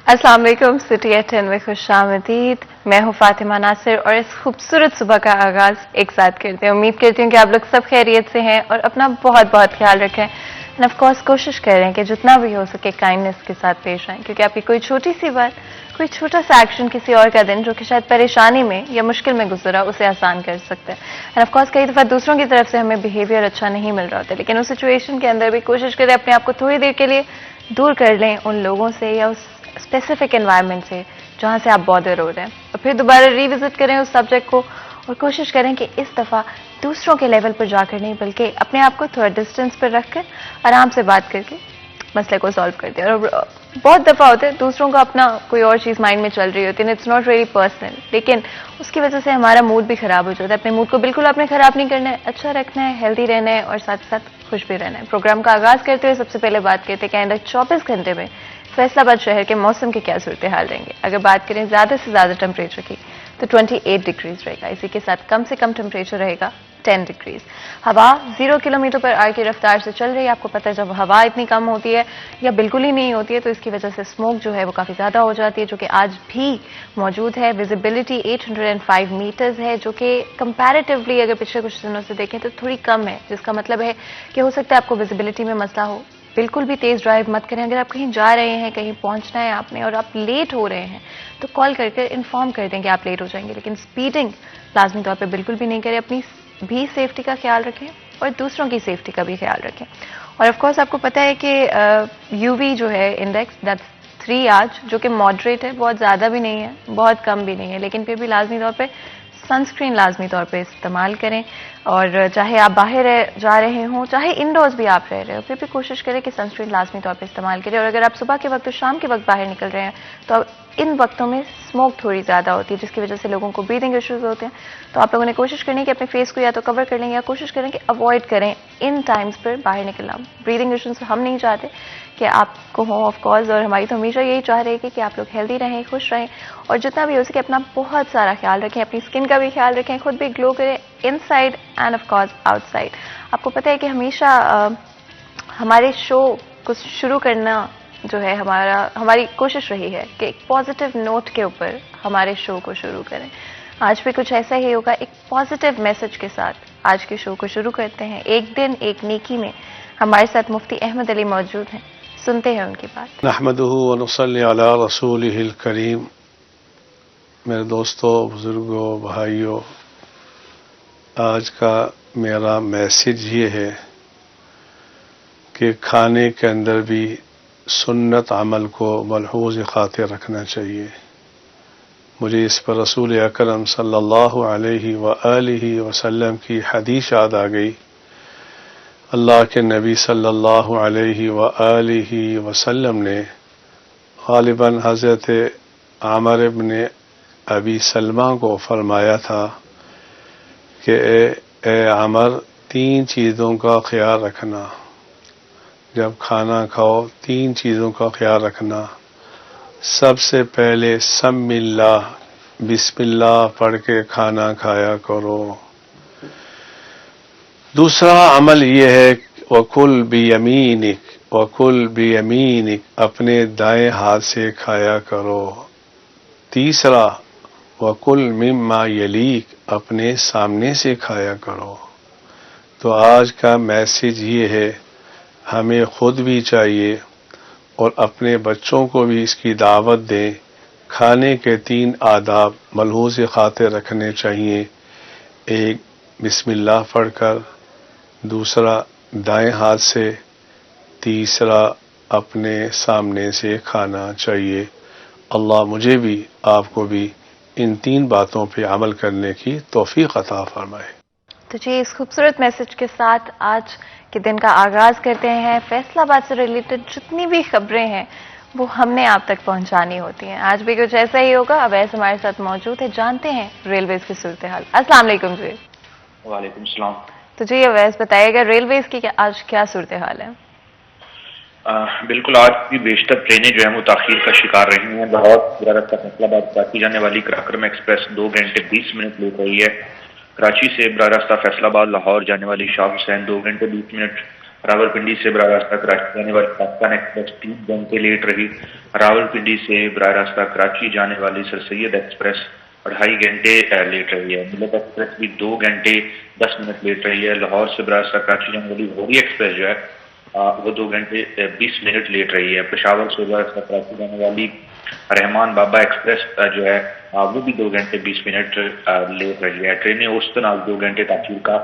अस्सलाम वालेकुम। City eight 10 में खुशामदीद। मैं हूँ फातिमा नासिर और इस खूबसूरत सुबह का आगाज एक साथ करते हैं। उम्मीद करती हूँ कि आप लोग सब खैरियत से हैं और अपना बहुत बहुत ख्याल रखें। एंड ऑफ कोर्स कोशिश करें कि जितना भी हो सके काइंडनेस के साथ पेश आएं, क्योंकि आपकी कोई छोटी सी बात, कोई छोटा सा एक्शन किसी और का दिन जो कि शायद परेशानी में या मुश्किल में गुजरा, उसे आसान कर सकते हैं। एंड ऑफ कोर्स कई दफा दूसरों की तरफ से हमें बिहेवियर अच्छा नहीं मिल रहा होता, लेकिन उस सिचुएशन के अंदर भी कोशिश करें अपने आप को थोड़ी देर के लिए दूर कर लें उन लोगों से या उस स्पेसिफिक एनवायरनमेंट से जहां से आप बॉदर हो रहे हैं, और फिर दोबारा रिविजिट करें उस सब्जेक्ट को और कोशिश करें कि इस दफा दूसरों के लेवल पर जाकर नहीं, बल्कि अपने आप को थोड़ा डिस्टेंस पर रखकर आराम से बात करके मसले को सॉल्व कर दें। और बहुत दफा होता है दूसरों का अपना कोई और चीज माइंड में चल रही होती है, इट्स नॉट रियली पर्सनल, लेकिन उसकी वजह से हमारा मूड भी खराब हो जाता है। अपने मूड को बिल्कुल आपने खराब नहीं करना है, अच्छा रखना है, हेल्दी रहना है और साथ साथ खुश भी रहना है। प्रोग्राम का आगाज करते हुए सबसे पहले बात करते हैं कि आइंदा 24 घंटे में फैसलाबाद शहर के मौसम के क्या सूरत हाल रहेंगे। अगर बात करें ज्यादा से ज्यादा टेम्परेचर की तो 28 डिग्रीज रहेगा। इसी के साथ कम से कम टेम्परेचर रहेगा 10 डिग्रीज। हवा 0 किलोमीटर पर आवर की रफ्तार से चल रही है। आपको पता है जब हवा इतनी कम होती है या बिल्कुल ही नहीं होती है तो इसकी वजह से स्मोक जो है वो काफी ज्यादा हो जाती है, जो कि आज भी मौजूद है। विजिबिलिटी 805 मीटर्स है, जो कि कंपैरेटिवली अगर पिछले कुछ दिनों से देखें तो थोड़ी कम है, जिसका मतलब है कि हो सकता है आपको विजिबिलिटी में मसला हो। बिल्कुल भी तेज ड्राइव मत करें। अगर आप कहीं जा रहे हैं, कहीं पहुंचना है आपने और आप लेट हो रहे हैं तो कॉल करके इन्फॉर्म कर दें कि आप लेट हो जाएंगे, लेकिन स्पीडिंग लाजमी तौर पे बिल्कुल भी नहीं करें। अपनी भी सेफ्टी का ख्याल रखें और दूसरों की सेफ्टी का भी ख्याल रखें। और ऑफ कोर्स आपको पता है कि यूवी जो है इंडेक्स दैट्स 3 आज, जो कि मॉडरेट है, बहुत ज़्यादा भी नहीं है, बहुत कम भी नहीं है, लेकिन फिर भी लाजमी तौर पे सनस्क्रीन लाजमी तौर पे इस्तेमाल करें। और चाहे आप बाहर जा रहे हों, चाहे इंडोर्स भी आप रह रहे हो, फिर भी कोशिश करें कि सनस्क्रीन लाजमी तौर पे इस्तेमाल करें। और अगर आप सुबह के वक्त और शाम के वक्त बाहर निकल रहे हैं तो इन वक्तों में स्मोक थोड़ी ज़्यादा होती है, जिसकी वजह से लोगों को ब्रीदिंग इश्यूज होते हैं। तो आप लोगों ने कोशिश करनी है कि अपने फेस को या तो कवर कर लें या कोशिश करें कि अवॉइड करें इन टाइम्स पर बाहर निकलना। ब्रीदिंग इश्यूज हम नहीं चाहते कि आपको हो ऑफ कोर्स, और हमारी तो हमेशा यही चाह रही है कि आप लोग हेल्दी रहें, खुश रहें और जितना भी हो सके अपना बहुत सारा ख्याल रखें। अपनी स्किन का भी ख्याल रखें, खुद भी ग्लो करें inside end of course outside. आपको पता है कि हमेशा हमारे शो को शुरू करना जो है हमारी कोशिश रही है कि एक पॉजिटिव नोट के ऊपर हमारे शो को शुरू करें। आज भी कुछ ऐसा ही होगा, एक पॉजिटिव मैसेज के साथ आज के शो को शुरू करते हैं। एक दिन एक नेकी में हमारे साथ मुफ्ती अहमद अली मौजूद हैं, सुनते हैं उनकी बात। नहमदुहु व नुसल्ली अला रसूलिहिल करीम। मेरे दोस्तों, बुजुर्गों, भाइयों, आज का मेरा मैसेज ये है कि खाने के अंदर भी सुन्नत अमल को मलहूज़ खातिर रखना चाहिए। मुझे इस पर रसूल अकरम सल्लल्लाहु अलैहि व आलिहि वसल्लम की हदीस याद आ गई। अल्लाह के नबी सल्लल्लाहु अलैहि व आलिहि वसल्लम ने गालिबन हज़रत आमर इब्न अबी सलमा को फरमाया था कि ए आमर, 3 चीज़ों का ख्याल रखना। जब खाना खाओ 3 चीज़ों का ख्याल रखना। सबसे पहले सम्मिल्लाह, बिस्मिल्लाह पढ़ के खाना खाया करो। दूसरा अमल यह है वकुल बियमीनिक, वकुल बियमीनिक, अपने दाएं हाथ से खाया करो। तीसरा वकुल मिम्मा यलीक, अपने सामने से खाया करो। तो आज का मैसेज ये है, हमें खुद भी चाहिए और अपने बच्चों को भी इसकी दावत दें। खाने के 3 आदाब मलहूज़ खातिर रखने चाहिए। एक, बिस्मिल्लाह पढ़कर, दूसरा दाएं हाथ से, तीसरा अपने सामने से खाना चाहिए। अल्लाह मुझे भी आपको भी इन 3 बातों पे अमल करने की तौफीक अता फरमाए। तो जी, इस खूबसूरत मैसेज के साथ आज के दिन का आगाज करते हैं। फैसलाबाद से रिलेटेड जितनी भी खबरें हैं वो हमने आप तक पहुंचानी होती हैं। आज भी कुछ ऐसा ही होगा। अवैस हमारे साथ मौजूद है, जानते हैं रेलवेज की सूरत हाल। अस्सलाम वालेकुम जी। वालेकुम सलाम। तो जी अवैस बताइएगा, रेलवेज की आज क्या सूरत हाल है? बिल्कुल, आज भी बेशतर ट्रेनें जो है वो ताखीर का शिकार रही हैं। लाहौर बरारस्ता फैसलाबाद आती जाने वाली पराक्रम एक्सप्रेस 2 घंटे 20 मिनट लेट रही है। कराची से बरारस्ता फैसलाबाद लाहौर जाने वाली शाह हुसैन 2 घंटे 20 मिनट रावलपिंडी से बराह रास्ता कराची जाने वाली पाकिस्तान एक्सप्रेस 3 घंटे लेट रही। रावलपिंडी से बराह रास्ता कराची जाने वाली सर सैयद एक्सप्रेस 2.5 घंटे लेट रही है। मिलत एक्सप्रेस भी 2 घंटे 10 मिनट लेट रही है। लाहौर से बराह रास्ता कराची जाने वाली होरी एक्सप्रेस जो है वो 2 घंटे 20 मिनट लेट रही है। पेशावर से बराह रास्ता कराची जाने वाली रहमान बाबा एक्सप्रेस जो है वो भी 2 घंटे 20 मिनट लेट रही है। ट्रेनें औसतन आज 2 घंटे ताखीर का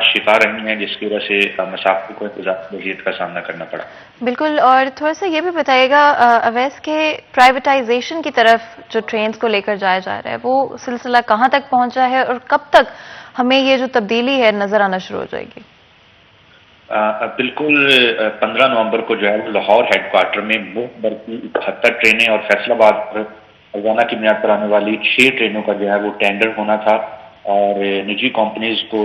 शिकार रही हैं, जिसकी वजह से मुसाफिर को इंतजाम वज़ीयत का सामना करना पड़ा। बिल्कुल। और थोड़ा सा ये भी बताइएगा अवैस के प्राइवेटाइजेशन की तरफ जो ट्रेन्स को लेकर जाया जा रहा है वो सिलसिला कहाँ तक पहुंचा है और कब तक हमें ये जो तब्दीली है नजर आना शुरू हो जाएगी? बिल्कुल 15 नवंबर को जो है लाहौर हेडक्वार्टर में मुफ्त भर की 71 ट्रेनें और फैसलाबाद पर रोजाना की बुनियाद पर आने वाली 6 ट्रेनों का जो है वो टेंडर होना था और निजी कंपनीज को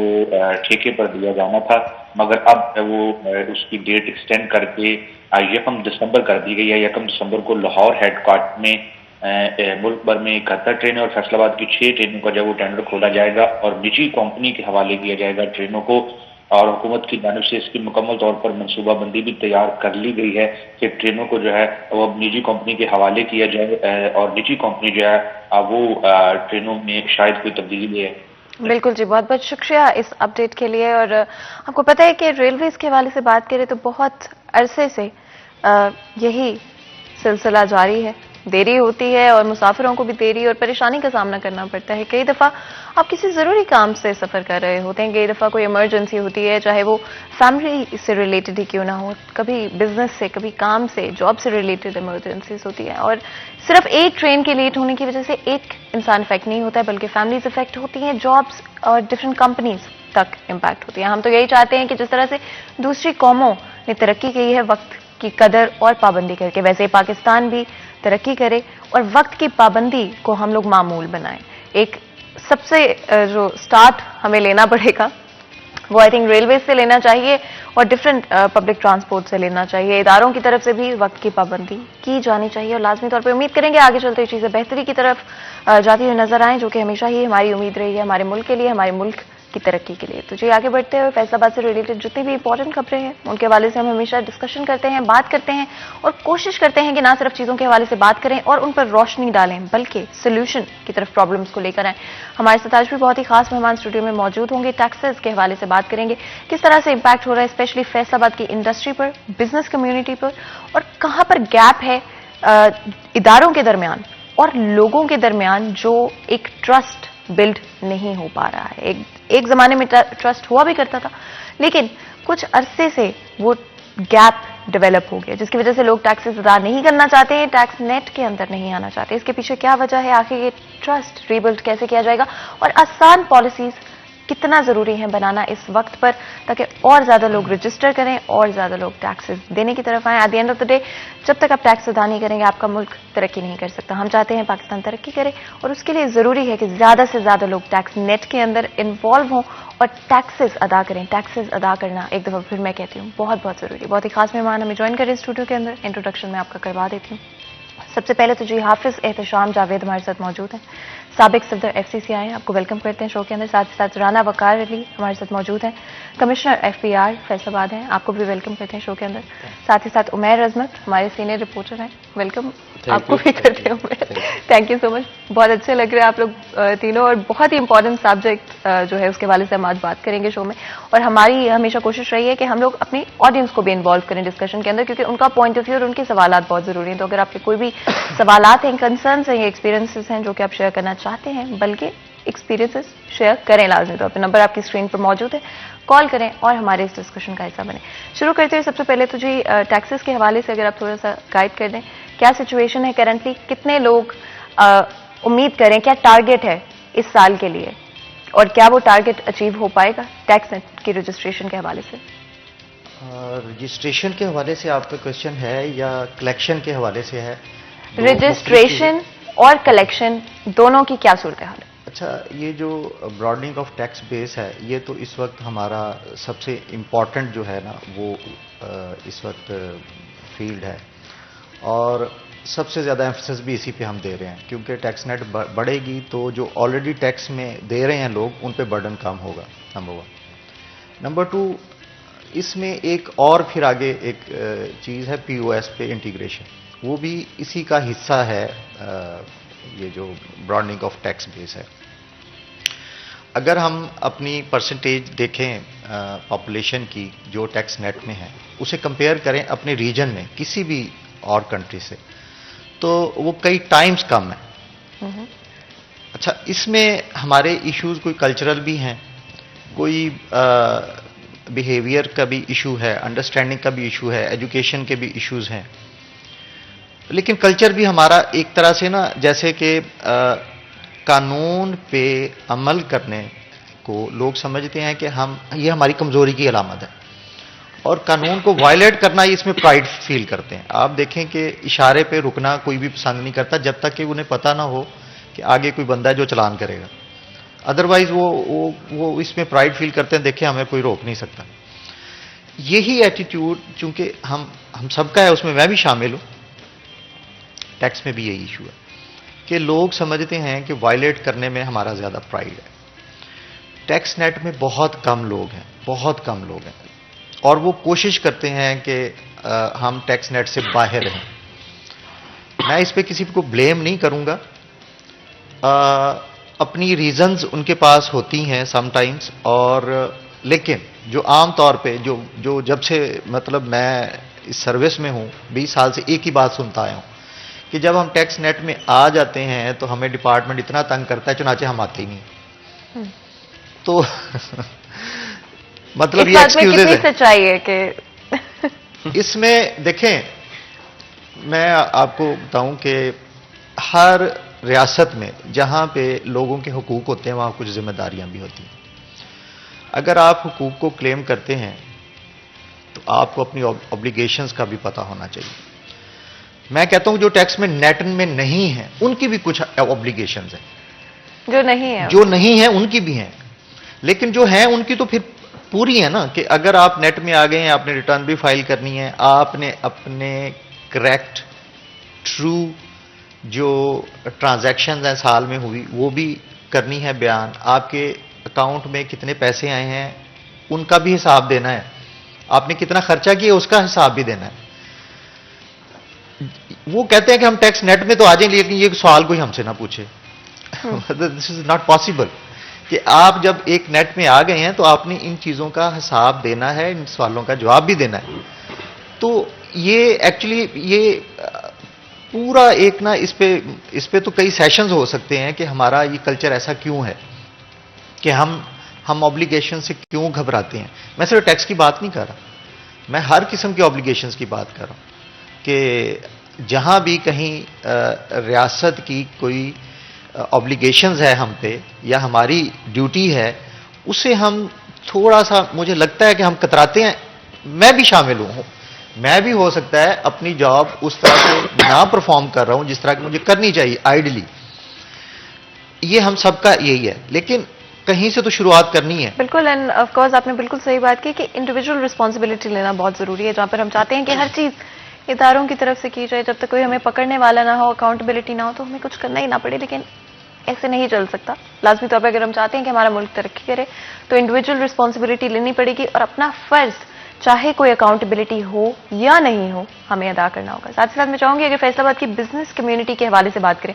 ठेके पर दिया जाना था, मगर अब वो उसकी डेट एक्सटेंड करके 1 दिसंबर कर दी गई है। 1 दिसंबर को लाहौर हेडक्वार्टर में मुल्क भर में 71 ट्रेनें और फैसलाबाद की 6 ट्रेनों का जो वो टेंडर खोला जाएगा और निजी कंपनी के हवाले किया जाएगा ट्रेनों को। और हुकूमत की जानिब से इसकी मुकम्मल तौर पर मनसूबाबंदी भी तैयार कर ली गई है कि ट्रेनों को जो है वो निजी कंपनी के हवाले किया जाए और निजी कंपनी जो है वो ट्रेनों में शायद कोई तब्दीली ले आए। बिल्कुल जी, बहुत बहुत शुक्रिया इस अपडेट के लिए। और आपको पता है कि रेलवेज के हवाले से बात करें तो बहुत अरसे से यही सिलसिला जारी है, देरी होती है और मुसाफिरों को भी देरी और परेशानी का सामना करना पड़ता है। कई दफ़ा आप किसी ज़रूरी काम से सफ़र कर रहे होते हैं, कई दफ़ा कोई इमरजेंसी होती है, चाहे वो फैमिली से रिलेटेड ही क्यों ना हो, कभी बिजनेस से, कभी काम से, जॉब से रिलेटेड इमरजेंसीज होती है। और सिर्फ एक ट्रेन के लेट होने की वजह से एक इंसान इफेक्ट नहीं होता है, बल्कि फैमिलीज इफेक्ट होती हैं, जॉब्स और डिफरेंट कंपनीज तक इम्पैक्ट होती है। हम तो यही चाहते हैं कि जिस तरह से दूसरी कौमों ने तरक्की की है वक्त की कदर और पाबंदी करके, वैसे ही पाकिस्तान भी तरक्की करे और वक्त की पाबंदी को हम लोग मामूल बनाएं। एक सबसे जो स्टार्ट हमें लेना पड़ेगा वो आई थिंक रेलवे से लेना चाहिए और डिफरेंट पब्लिक ट्रांसपोर्ट से लेना चाहिए। इदारों की तरफ से भी वक्त की पाबंदी की जानी चाहिए और लाजमी तौर पर उम्मीद करेंगे आगे चलते हुए चीज़ें बेहतरी की तरफ जाती हुई नजर आएं, जो कि हमेशा ही हमारी उम्मीद रही है हमारे मुल्क के लिए, हमारे मुल्क की तरक्की के लिए। तो जी आगे बढ़ते हुए फैसलाबाद से रिलेटेड जितनी भी इंपॉर्टेंट खबरें हैं उनके हवाले से हम हमेशा डिस्कशन करते हैं, बात करते हैं और कोशिश करते हैं कि ना सिर्फ चीज़ों के हवाले से बात करें और उन पर रोशनी डालें, बल्कि सोल्यूशन की तरफ प्रॉब्लम्स को लेकर आएं। हमारे साथ आज भी बहुत ही खास मेहमान स्टूडियो में मौजूद होंगे। टैक्सेस के हवाले से बात करेंगे, किस तरह से इम्पैक्ट हो रहा है स्पेशली फैसलाबाद की इंडस्ट्री पर, बिजनेस कम्युनिटी पर, और कहाँ पर गैप है इदारों के दरमियान और लोगों के दरमियान जो एक ट्रस्ट बिल्ड नहीं हो पा रहा है। एक जमाने में ट्रस्ट हुआ भी करता था, लेकिन कुछ अरसे से वो गैप डेवलप हो गया, जिसकी वजह से लोग टैक्सेस अदा नहीं करना चाहते हैं, टैक्स नेट के अंदर नहीं आना चाहते। इसके पीछे क्या वजह है, आखिर ये ट्रस्ट रीबिल्ड कैसे किया जाएगा और आसान पॉलिसीज कितना जरूरी है बनाना इस वक्त पर, ताकि और ज्यादा लोग रजिस्टर करें और ज्यादा लोग टैक्सेस देने की तरफ आए। At the end of the day जब तक आप टैक्स अदा नहीं करेंगे आपका मुल्क तरक्की नहीं कर सकता। हम चाहते हैं पाकिस्तान तरक्की करे और उसके लिए जरूरी है कि ज्यादा से ज्यादा लोग टैक्स नेट के अंदर इन्वॉल्व हों और टैक्सेस अदा करें। टैक्सेस अदा करना एक दफा फिर मैं कहती हूँ बहुत बहुत जरूरी। बहुत ही खास मेहमान हमें ज्वाइन करें स्टूडियो के अंदर। इंट्रोडक्शन में आपका करवा देती हूँ। सबसे पहले तो जी हाफिज एहतशाम जावेद हमारे साथ मौजूद हैं, साबिक सदर FCC आए हैं, आपको वेलकम करते हैं शो के अंदर। साथ ही साथ राना वकार अली हमारे साथ मौजूद हैं, कमिश्नर FPR फैसलाबाद हैं, आपको भी वेलकम करते हैं शो के अंदर। साथ ही साथ उमैर अजमत हमारे सीनियर रिपोर्टर हैं, वेलकम आपको भी करते हैं Umair. Thank you so much, बहुत अच्छे लग रहे हैं आप लोग तीनों और बहुत ही इंपॉर्टेंट सब्जेक्ट जो है उसके हवाले से हम आज बात करेंगे शो में। और हमारी हमेशा कोशिश रही है कि हम लोग अपनी ऑडियंस को भी इन्वॉल्व करें डिस्कशन के अंदर, क्योंकि उनका पॉइंट ऑफ व्यू और उनके सवालात बहुत जरूरी हैं। तो अगर आपके कोई भी सवालात हैं, कंसर्न्स हैं या एक्सपीरियंसेस हैं जो कि आप शेयर करना चाहते हैं, बल्कि एक्सपीरियंसेस शेयर करें लाजमी तौर पर, नंबर आपकी स्क्रीन पर मौजूद है, कॉल करें और हमारे इस डिस्कशन का हिस्सा बने। शुरू करते हुए सबसे पहले तो जी टैक्सेस के हवाले से अगर आप थोड़ा सा गाइड कर दें, क्या सिचुएशन है करंटली, कितने लोग उम्मीद करें, क्या टारगेट है इस साल के लिए और क्या वो टारगेट अचीव हो पाएगा टैक्स नेट की रजिस्ट्रेशन के हवाले से? रजिस्ट्रेशन के हवाले से आपका क्वेश्चन है या कलेक्शन के हवाले से है? रजिस्ट्रेशन और कलेक्शन दोनों की क्या सूरत हाल है? अच्छा, ये जो ब्रॉडनिंग ऑफ टैक्स बेस है ये तो इस वक्त हमारा सबसे इम्पॉर्टेंट जो है ना वो इस वक्त फील्ड है और सबसे ज़्यादा एम्फेसिस भी इसी पे हम दे रहे हैं, क्योंकि टैक्स नेट बढ़ेगी तो जो ऑलरेडी टैक्स में दे रहे हैं लोग उन पे बर्डन कम होगा, नंबर 1। नंबर 2, इसमें एक और फिर आगे एक चीज़ है पीओएस पे इंटीग्रेशन, वो भी इसी का हिस्सा है। ये जो ब्रॉडनिंग ऑफ टैक्स बेस है, अगर हम अपनी परसेंटेज देखें पॉपुलेशन की जो टैक्स नेट में है, उसे कंपेयर करें अपने रीजन में किसी भी और कंट्री से, तो वो कई टाइम्स कम है। अच्छा, इसमें हमारे इश्यूज कोई कल्चरल भी हैं, कोई बिहेवियर का भी इशू है, अंडरस्टैंडिंग का भी इशू है, एजुकेशन के भी इश्यूज हैं। लेकिन कल्चर भी हमारा एक तरह से ना, जैसे कि कानून पे अमल करने को लोग समझते हैं कि ये हमारी कमजोरी की अलामत है, और कानून को वायलेट करना इसमें प्राइड फील करते हैं। आप देखें कि इशारे पे रुकना कोई भी पसंद नहीं करता जब तक कि उन्हें पता ना हो कि आगे कोई बंदा है जो चालान करेगा। अदरवाइज वो इसमें प्राइड फील करते हैं, देखें हमें कोई रोक नहीं सकता। यही एटीट्यूड चूंकि हम सबका है, उसमें मैं भी शामिल हूं, टैक्स में भी यही इशू है कि लोग समझते हैं कि वायलेट करने में हमारा ज्यादा प्राइड है। टैक्स नेट में बहुत कम लोग हैं, बहुत कम लोग हैं, और वो कोशिश करते हैं कि हम टैक्स नेट से बाहर रहें। मैं इस पे किसी को ब्लेम नहीं करूंगा, अपनी रीजंस उनके पास होती हैं समटाइम्स, और लेकिन जो आम तौर पे जो जब से मतलब मैं इस सर्विस में हूं 20 साल से एक ही बात सुनता आया हूं कि जब हम टैक्स नेट में आ जाते हैं तो हमें डिपार्टमेंट इतना तंग करता है, चुनाचे हम आते ही नहीं। तो मतलब ये एक्सक्यूजेज है। सच्चाई है कि इसमें देखें, मैं आपको बताऊं कि हर रियासत में जहां पे लोगों के हुकूक होते हैं वहां कुछ जिम्मेदारियां भी होती हैं। अगर आप हुकूक को क्लेम करते हैं तो आपको अपनी ऑब्लिगेशंस का भी पता होना चाहिए। मैं कहता हूं जो टैक्स में नेट में नहीं है उनकी भी कुछ ऑब्लिगेशंस हैं, जो नहीं है उनकी भी हैं, लेकिन जो हैं उनकी तो फिर पूरी है ना, कि अगर आप नेट में आ गए हैं, आपने रिटर्न भी फाइल करनी है, आपने अपने करेक्ट ट्रू जो ट्रांजैक्शंस हैं साल में हुई वो भी करनी है बयान, आपके अकाउंट में कितने पैसे आए हैं उनका भी हिसाब देना है, आपने कितना खर्चा किया उसका हिसाब भी देना है। वो कहते हैं कि हम टैक्स नेट में तो आ जाएंगे, लेकिन ये सवाल कोई हमसे ना पूछे। दिस इज नॉट पॉसिबल कि आप जब एक नेट में आ गए हैं तो आपने इन चीजों का हिसाब देना है, इन सवालों का जवाब भी देना है। तो ये एक्चुअली ये पूरा एक ना, इस पे तो कई सेशंस हो सकते हैं कि हमारा ये कल्चर ऐसा क्यों है कि हम ऑब्लिगेशन से क्यों घबराते हैं। मैं सिर्फ टैक्स की बात नहीं कर रहा, मैं हर किस्म की ऑब्लिगेशंस की बात कर रहा हूं कि जहां भी कहीं रियासत की कोई ऑब्लिगेशंस है हम पे या हमारी ड्यूटी है, उसे हम थोड़ा सा, मुझे लगता है कि हम कतराते हैं। मैं भी शामिल हूं, मैं भी हो सकता है अपनी जॉब उस तरह से ना परफॉर्म कर रहा हूं जिस तरह की मुझे करनी चाहिए आइडली। ये हम सबका यही है, लेकिन कहीं से तो शुरुआत करनी है। बिल्कुल, एंड ऑफ कोर्स आपने बिल्कुल सही बात की कि इंडिविजुअल रिस्पॉन्सिबिलिटी लेना बहुत जरूरी है। जहां पर हम चाहते हैं कि हर चीज इदारों की तरफ से की जाए, जब तक कोई हमें पकड़ने वाला ना हो, अकाउंटेबिलिटी ना हो, तो हमें कुछ करना ही ना पड़े। लेकिन ऐसे नहीं चल सकता। लाजमी तौर पर अगर हम चाहते हैं कि हमारा मुल्क तरक्की करे तो इंडिविजुअल रिस्पॉन्सिबिलिटी लेनी पड़ेगी, और अपना फर्ज चाहे कोई अकाउंटेबिलिटी हो या नहीं हो हमें अदा करना होगा। साथ ही साथ मैं चाहूंगी अगर फैसलाबाद की बिजनेस कम्युनिटी के हवाले से बात करें,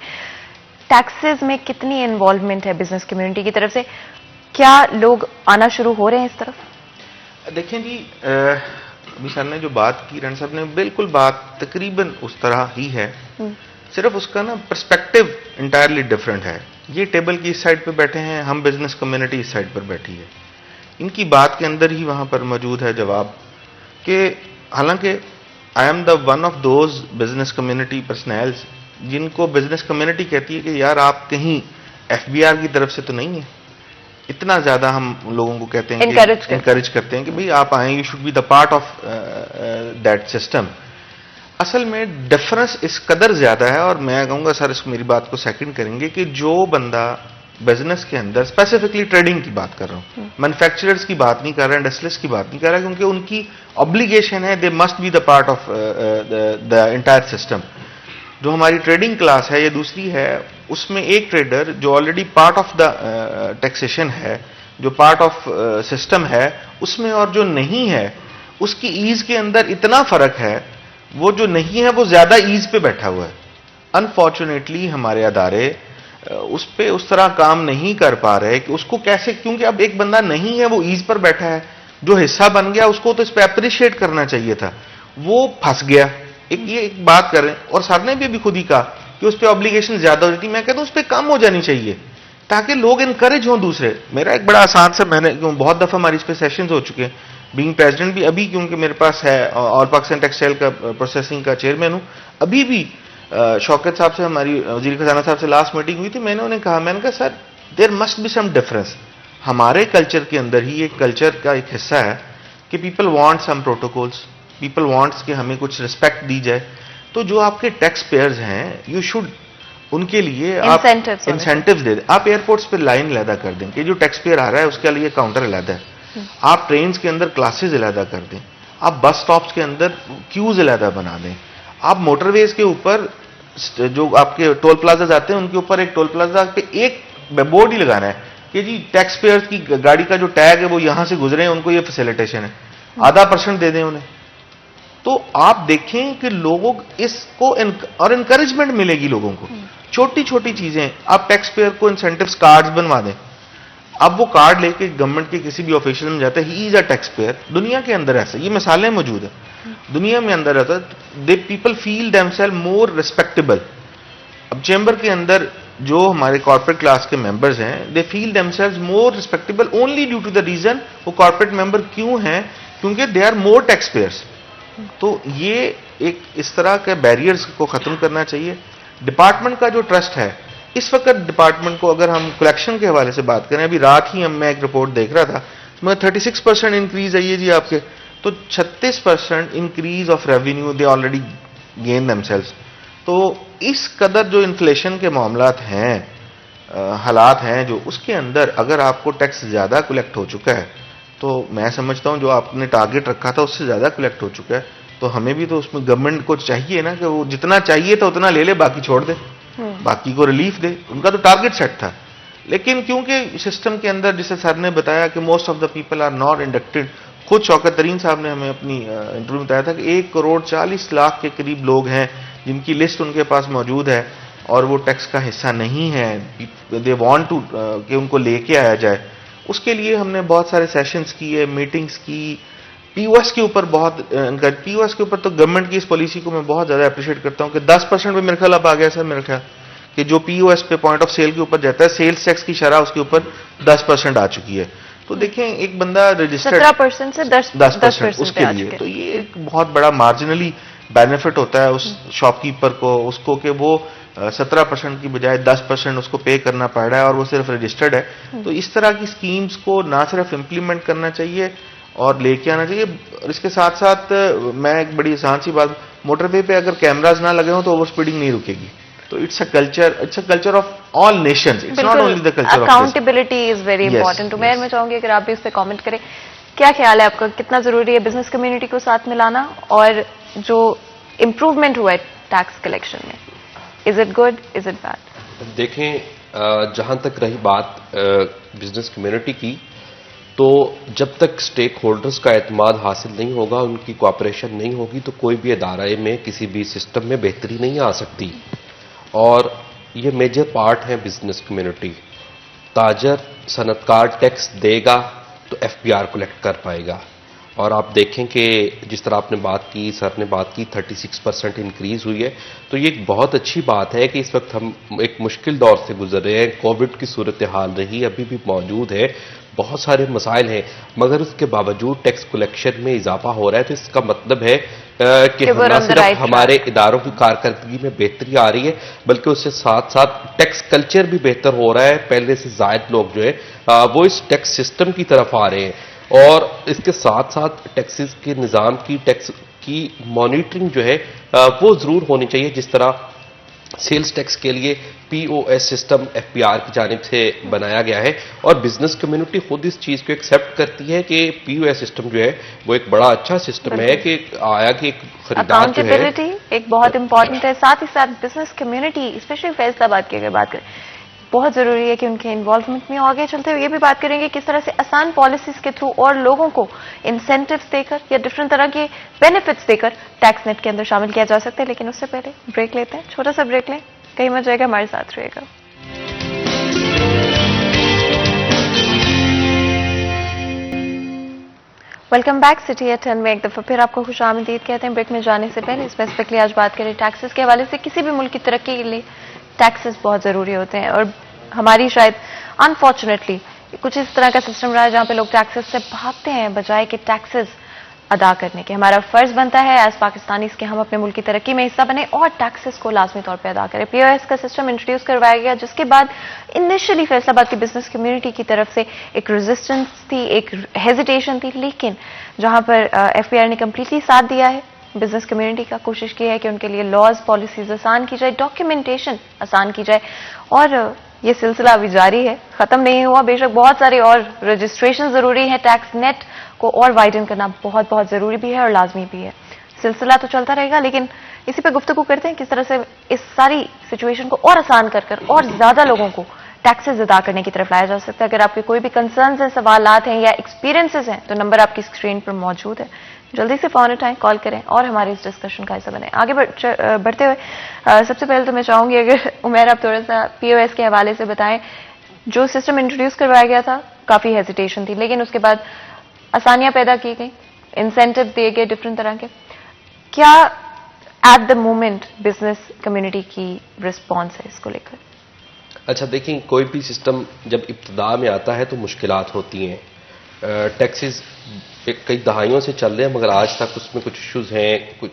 टैक्सेस में कितनी इन्वॉल्वमेंट है बिजनेस कम्युनिटी की तरफ से, क्या लोग आना शुरू हो रहे हैं इस तरफ? देखें जी, अभी सर ने जो बात की, रन साहब ने, बिल्कुल बात तकरीबन उस तरह ही है, सिर्फ उसका ना पर्सपेक्टिव इंटायरली डिफरेंट है। ये टेबल की इस साइड पे बैठे हैं, हम बिजनेस कम्युनिटी इस साइड पर बैठी है। इनकी बात के अंदर ही वहां पर मौजूद है जवाब कि हालांकि I am the one of those business community personals जिनको बिजनेस कम्युनिटी कहती है कि यार आप कहीं एफबीआर की तरफ से तो नहीं है। इतना ज्यादा हम लोगों को कहते हैं, इनकरेज करते हैं कि भाई आप आए, you should be the part of that system. असल में डिफरेंस इस कदर ज्यादा है, और मैं कहूंगा सर इस मेरी बात को सेकंड करेंगे कि जो बंदा बिजनेस के अंदर, स्पेसिफिकली ट्रेडिंग की बात कर रहा हूं, मैन्युफैक्चरर्स की बात नहीं कर रहा, इंडस्ट्रियलिस्ट की बात नहीं कर रहा, क्योंकि उनकी ऑब्लिगेशन है, they must be the part of the entire system. जो हमारी ट्रेडिंग क्लास है ये दूसरी है, उसमें एक ट्रेडर जो already part of the taxation है, जो पार्ट ऑफ सिस्टम है उसमें, और जो नहीं है उसकी ईज के अंदर इतना फर्क है, वो जो नहीं है वो ज्यादा ईज पे बैठा हुआ है। अनफॉर्चुनेटली हमारे अदारे उस पे उस तरह काम नहीं कर पा रहे कि उसको कैसे, क्योंकि अब एक बंदा नहीं है वो ईज पर बैठा है, जो हिस्सा बन गया उसको तो इस पे अप्रिशिएट करना चाहिए था, वो फंस गया। एक बात करें, और सर ने भी खुद ही कहा कि उस पर ऑब्लिगेशन ज्यादा हो जाती, मैं कहता हूं उस पर कम हो जानी चाहिए ताकि लोग इनकरेज हों दूसरे। मेरा एक बड़ा आसान सा, मैंने बहुत दफा हमारी इस पे सेशंस हो चुके हैं, बीइंग प्रेसिडेंट भी अभी, क्योंकि मेरे पास है और पाकिस्तान टेक्सटाइल का प्रोसेसिंग का चेयरमैन हूं, अभी भी शौकत साहब से, हमारी वजीर खजाना साहब से लास्ट मीटिंग हुई थी, मैंने उन्हें कहा, मैंने कहा sir there must be some difference. हमारे कल्चर के अंदर ही एक कल्चर का एक हिस्सा है कि people want some protocols, people wants कि हमें कुछ रिस्पेक्ट दी जाए। तो जो आपके टैक्स पेयर्स हैं, यू शुड उनके लिए आप इंसेंटिव्स दे दें। आप एयरपोर्ट्स पे लाइन अलहदा कर दें कि जो टैक्स पेयर आ रहा है उसके लिए काउंटर अलहदा है, आप ट्रेन के अंदर क्लासेज अलहदा कर दें, आप बस स्टॉप्स के अंदर क्यूज अलहदा बना दें, आप मोटरवेज के ऊपर जो आपके टोल प्लाजा आते हैं उनके ऊपर एक टोल प्लाजा पे एक बोर्ड ही लगाना है कि जी टैक्स पेयर्स की गाड़ी का जो टैग है वो यहां से गुजरे हैं, उनको ये फैसिलिटेशन है, आधा % दे दें उन्हें। तो आप देखें कि लोगों इसको और इनकरेजमेंट मिलेगी लोगों को। छोटी छोटी चीजें, आप टैक्स पेयर को इंसेंटिव्स कार्ड्स बनवा दें, अब वो कार्ड लेके गवर्नमेंट के किसी भी ऑफिशियल में जाता है, he is a tax payer. दुनिया के अंदर ऐसा, ये मिसालें मौजूद है, दुनिया में अंदर रहता है, they people feel themself more respectable. अब चेंबर के अंदर जो हमारे कॉर्पोरेट क्लास के मेंबर्स हैं, they feel themselves more respectable only due to the reason वो कॉर्पोरेट मेंबर क्यों हैं, क्योंकि they are more tax payers. तो ये एक इस तरह के बैरियर्स को खत्म करना चाहिए। डिपार्टमेंट का जो ट्रस्ट है, इस वक्त डिपार्टमेंट को अगर हम कलेक्शन के हवाले से बात करें, अभी रात ही मैं एक रिपोर्ट देख रहा था, मैं 36% इंक्रीज आई है जी आपके, तो 36% increase of revenue they already gain themselves. तो इस कदर जो इन्फ्लेशन के मामलात हैं, हालात हैं जो, उसके अंदर अगर आपको टैक्स ज्यादा कलेक्ट हो चुका है, तो मैं समझता हूं जो आपने टारगेट रखा था उससे ज्यादा कलेक्ट हो चुका है, तो हमें भी तो उसमें गवर्नमेंट को चाहिए ना कि वो जितना चाहिए था उतना ले ले, बाकी छोड़ दे, बाकी को रिलीफ दे। उनका तो टारगेट सेट था, लेकिन क्योंकि सिस्टम के अंदर, जिसे सर ने बताया कि most of the people are not inducted, खुद शौकत तरीन साहब ने हमें अपनी इंटरव्यू में बताया था कि 1,40,00,000 के करीब लोग हैं जिनकी लिस्ट उनके पास मौजूद है और वो टैक्स का हिस्सा नहीं है, दे वांट टू कि उनको लेके आया जाए। उसके लिए हमने बहुत सारे सेशंस किए, मीटिंग्स की, पीओएस के ऊपर बहुत, पीओएस के ऊपर तो गवर्नमेंट की इस पॉलिसी को मैं बहुत ज्यादा अप्रिशिएट करता हूं कि 10% पे मेरे ख्याल अब आ गया सर, मेरे ख्याल कि जो पीओएस पे पॉइंट ऑफ सेल के ऊपर जाता है, सेल्स टैक्स की शरह उसके ऊपर 10% आ चुकी है। तो देखें एक बंदा रजिस्टर्ड 17% से 10% उसके लिए, तो ये एक बहुत बड़ा मार्जिनली बेनिफिट होता है उस शॉपकीपर को, उसको कि वो 17% की बजाय 10% उसको पे करना पड़ रहा है और वो सिर्फ रजिस्टर्ड है। तो इस तरह की स्कीम्स को ना सिर्फ इम्प्लीमेंट करना चाहिए और लेके आना चाहिए। और इसके साथ साथ मैं एक बड़ी आसान सी बात, मोटरवे पे अगर कैमराज ना लगे हो तो ओवर स्पीडिंग नहीं रुकेगी। तो it's a culture of all nations, it's not only the culture of accountability is very important. Umer मैं चाहूंगी अगर आप भी इस पे कमेंट करें, क्या ख्याल है आपका, कितना जरूरी है बिजनेस कम्युनिटी को साथ मिलाना, और जो इम्प्रूवमेंट हुआ है टैक्स कलेक्शन में, is it good, is it bad? देखें, जहां तक रही बात बिजनेस कम्युनिटी की, तो जब तक स्टेक होल्डर्स का एतमाद हासिल नहीं होगा, उनकी कोऑपरेशन नहीं होगी, तो कोई भी अदारे में, किसी भी सिस्टम में बेहतरी नहीं आ सकती। और ये मेजर पार्ट है बिजनेस कम्युनिटी। ताजर, सनतकार टैक्स देगा तो एफपीआर कलेक्ट कर पाएगा। और आप देखें कि जिस तरह आपने बात की, सर ने बात की, 36% इंक्रीज हुई है, तो ये एक बहुत अच्छी बात है कि इस वक्त हम एक मुश्किल दौर से गुजर रहे हैं। कोविड की सूरत हाल रही, अभी भी मौजूद है, बहुत सारे मसाइल हैं, मगर उसके बावजूद टैक्स कलेक्शन में इजाफा हो रहा है। तो इसका मतलब है कि न सिर्फ हमारे इदारों की कारकर्दगी में बेहतरी आ रही है, बल्कि उससे साथ साथ टैक्स कल्चर भी बेहतर हो रहा है। पहले से ज्यादा लोग जो है वो इस टैक्स सिस्टम की तरफ आ रहे हैं। और इसके साथ साथ टैक्सेस के निज़ाम की, टैक्स की मॉनिटरिंग जो है वो जरूर होनी चाहिए। जिस तरह सेल्स टैक्स के लिए पीओएस सिस्टम एफपीआर की जानिब से बनाया गया है, और बिजनेस कम्युनिटी खुद इस चीज को एक्सेप्ट करती है कि पीओएस सिस्टम जो है वो एक बड़ा अच्छा सिस्टम है कि आया कि एक खरीदार जो है, एक बहुत इंपॉर्टेंट है। साथ ही साथ बिजनेस कम्युनिटी, स्पेशली फैसलाबाद की अगर बात करें, बहुत ज़रूरी है कि उनके इन्वॉल्वमेंट में आगे चलते हुए ये भी बात करेंगे किस तरह से आसान पॉलिसीज के थ्रू और लोगों को इंसेंटिव्स देकर या डिफरेंट तरह के बेनिफिट्स देकर टैक्स नेट के अंदर शामिल किया जा सकता है। लेकिन उससे पहले ब्रेक लेते हैं, छोटा सा ब्रेक लें, कहीं मत जाएगा, हमारे साथ रहिएगा। Welcome back. सिटी एट 10 में एक दफ़ा फिर आपको खुशामदीद कहते हैं। ब्रेक में जाने से पहले स्पेसिफिकली आज बात करें टैक्सेस के हवाले से। किसी भी मुल्क की तरक्की के लिए टैक्सेस बहुत ज़रूरी होते हैं और हमारी शायद अनफॉर्चुनेटली कुछ इस तरह का सिस्टम रहा है जहाँ पे लोग टैक्सेस से भागते हैं बजाय कि टैक्सेस अदा करने के। हमारा फर्ज बनता है एज पाकिस्तानीज कि हम अपने मुल्क की तरक्की में हिस्सा बने और टैक्सेस को लाजमी तौर पे अदा करें। पीओएस का सिस्टम इंट्रोड्यूस करवाया गया जिसके बाद इनिशियली फैसलाबाद की बिजनेस कम्युनिटी की तरफ से एक रेजिस्टेंस थी, एक हेजिटेशन थी, लेकिन जहां पर एफबीआर ने कम्प्लीटली साथ दिया है बिजनेस कम्युनिटी का, कोशिश की है कि उनके लिए लॉज पॉलिसीज आसान की जाए, डॉक्यूमेंटेशन आसान की जाए और ये सिलसिला अभी जारी है, खत्म नहीं हुआ। बेशक बहुत सारे और रजिस्ट्रेशन जरूरी है, टैक्स नेट को और वाइडन करना बहुत बहुत जरूरी भी है और लाजमी भी है। सिलसिला तो चलता रहेगा, लेकिन इसी पे गुफ्तगू करते हैं किस तरह से इस सारी सिचुएशन को और आसान कर और ज्यादा लोगों को टैक्सेस अदा करने की तरफ लाया जा सकता है। अगर आपके कोई भी कंसर्न्स हैं, सवालात हैं या एक्सपीरियंसेस हैं तो नंबर आपकी स्क्रीन पर मौजूद है, जल्दी से फोन उठाएं, कॉल करें और हमारे इस डिस्कशन का हिस्सा बने। आगे बढ़ते हुए सबसे पहले तो मैं चाहूंगी अगर उमेर आप थोड़ा सा पीओएस के हवाले से बताएं। जो सिस्टम इंट्रोड्यूस करवाया गया था काफी हेजिटेशन थी, लेकिन उसके बाद आसानियां पैदा की गई, इंसेंटिव दिए गए डिफरेंट तरह के। क्या at the moment business community की रिस्पॉन्स है इसको लेकर? अच्छा देखिए, कोई भी सिस्टम जब इब्तिदा में आता है तो मुश्किलात होती हैं। टैक्सेस कई दहाइयों से चल रहे हैं मगर आज तक उसमें कुछ इश्यूज हैं कुछ।